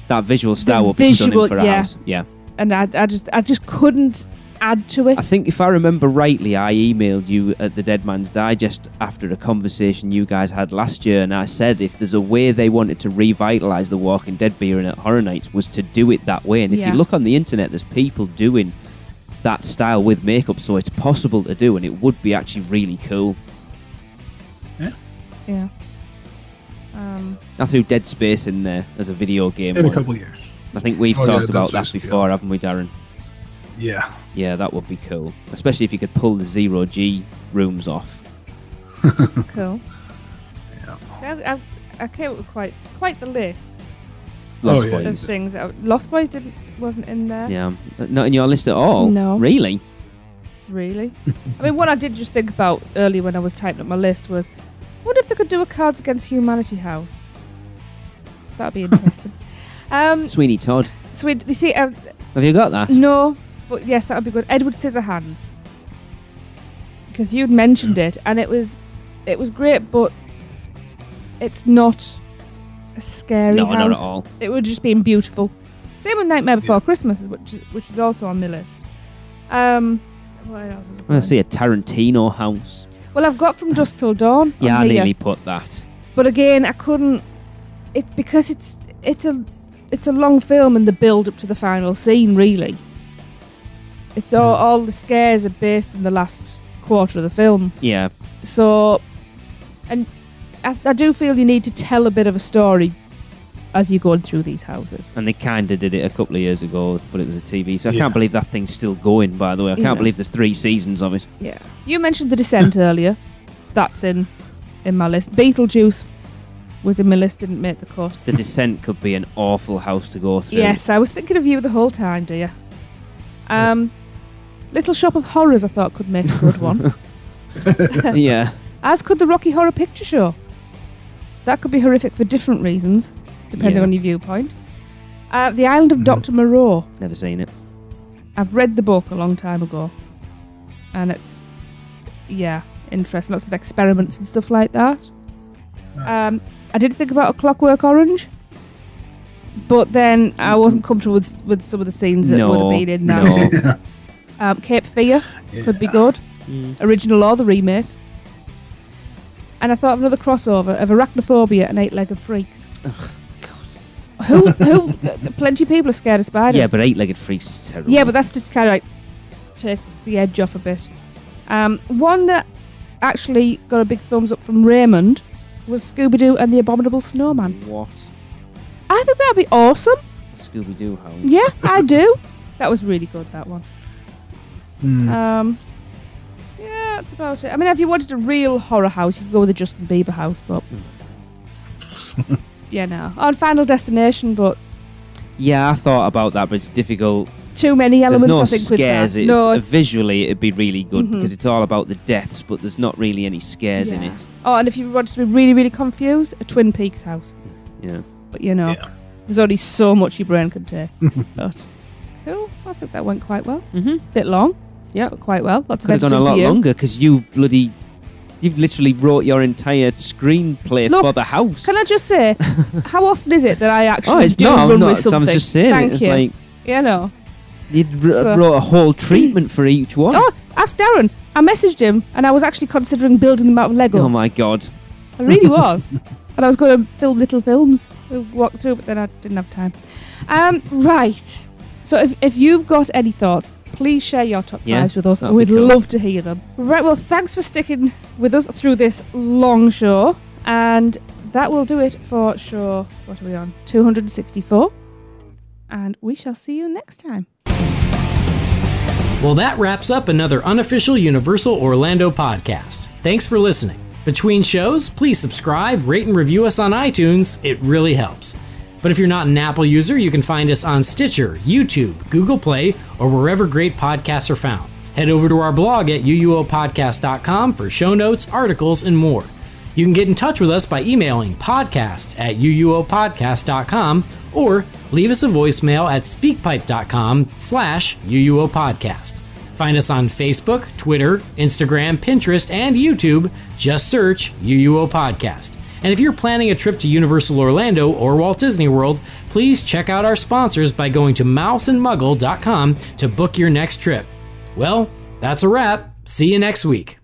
That visual style will be stunning for a house. Yeah. And I just couldn't add to it. I think if I remember rightly, I emailed you at the Dead Man's Digest after a conversation you guys had last year, and I said if there's a way they wanted to revitalise the Walking Dead beer at Horror Nights was to do it that way. And if you look on the internet, there's people doing that style with makeup, so it's possible to do, and it would be actually really cool. Yeah. I threw Dead Space in there as a video game. In a couple of years. I think we've talked about that before, haven't we, Darren? Yeah. Yeah, that would be cool. Especially if you could pull the 0G rooms off. Cool. Yeah. I came up with quite the list. Lost Of Boys. things. Lost Boys wasn't in there. Yeah. Not in your list at all? No. Really? Really? I mean, what I did just think about earlier when I was typing up my list was, what if they could do a Cards Against Humanity house? That'd be interesting. Sweeney Todd. You see, Have you got that? no, but yes, that would be good. Edward Scissorhands, because you'd mentioned it, and it was great, but it's not a scary house. No, not at all. It would just be beautiful. Same with Nightmare Before Christmas, which is also on my list. What else was I want to see a Tarantino house. Well, I've got From Dusk Till Dawn. Yeah, I on here. nearly put that. But again, I couldn't. Because it's a long film and the build up to the final scene. Really, it's all the scares are based in the last quarter of the film. Yeah. So, and I do feel you need to tell a bit of a story as you're going through these houses. And they kind of did it a couple of years ago, but it was a TV. So I can't believe that thing's still going, by the way. I can't believe there's 3 seasons of it. Yeah. You mentioned The Descent earlier. That's in my list. Beetlejuice was in my list, didn't make the cut. The Descent could be an awful house to go through. Yes, I was thinking of you the whole time, dear. Little Shop of Horrors I thought could make a good one. Yeah. As could the Rocky Horror Picture Show. That could be horrific for different reasons, depending on your viewpoint. The Island of Dr. Moreau. Never seen it. I've read the book a long time ago. And it's, interesting. Lots of experiments and stuff like that. I did think about A Clockwork Orange. But then I wasn't comfortable with some of the scenes that would have been in that. No. Cape Fear could be good. Original or the remake. And I thought of another crossover of Arachnophobia and Eight-Legged Freaks. Oh, God. Who plenty of people are scared of spiders. Yeah, but Eight-Legged Freaks is terrible. Yeah, but that's to kind of like take the edge off a bit. One that actually got a big thumbs up from Raymond was Scooby-Doo and the Abominable Snowman. What? I think that'd be awesome. A Scooby-Doo house. Yeah, I do. That was really good, that one. Yeah, that's about it. I mean, if you wanted a real horror house, you could go with the Justin Bieber house, but... yeah, no. On Final Destination, but... Yeah, I thought about that, but it's difficult. Too many elements, I think, with that. No, visually, it'd be really good because it's all about the deaths, but there's not really any scares in it. Oh, and if you wanted to be really, really confused, a Twin Peaks house. Yeah. But, there's only so much your brain can take. But cool. I think that went quite well. Bit long. Yeah, but quite well. Lots of editing. Could have gone a lot longer because you've literally wrote your entire screenplay for the house. Can I just say, how often is it that I actually run with something? I was just saying Thank you. Like, you wrote a whole treatment for each one. Oh, ask Darrin. I messaged him and I was actually considering building them out of Lego. Oh my God. I really was. And I was going to film little films, walk through, but then I didn't have time. Right. So if you've got any thoughts, please share your top 5s with us. We'd love to hear them. Right, well, thanks for sticking with us through this long show. And that will do it for show, what are we on? 264. And we shall see you next time. Well, that wraps up another Unofficial Universal Orlando podcast. Thanks for listening. Between shows, please subscribe, rate and review us on iTunes. It really helps. But if you're not an Apple user, you can find us on Stitcher, YouTube, Google Play, or wherever great podcasts are found. Head over to our blog at uuopodcast.com for show notes, articles, and more. You can get in touch with us by emailing podcast@uuopodcast.com or leave us a voicemail at speakpipe.com/uuopodcast. Find us on Facebook, Twitter, Instagram, Pinterest, and YouTube. Just search UUO Podcast. And if you're planning a trip to Universal Orlando or Walt Disney World, please check out our sponsors by going to mouseandmuggle.com to book your next trip. Well, that's a wrap. See you next week.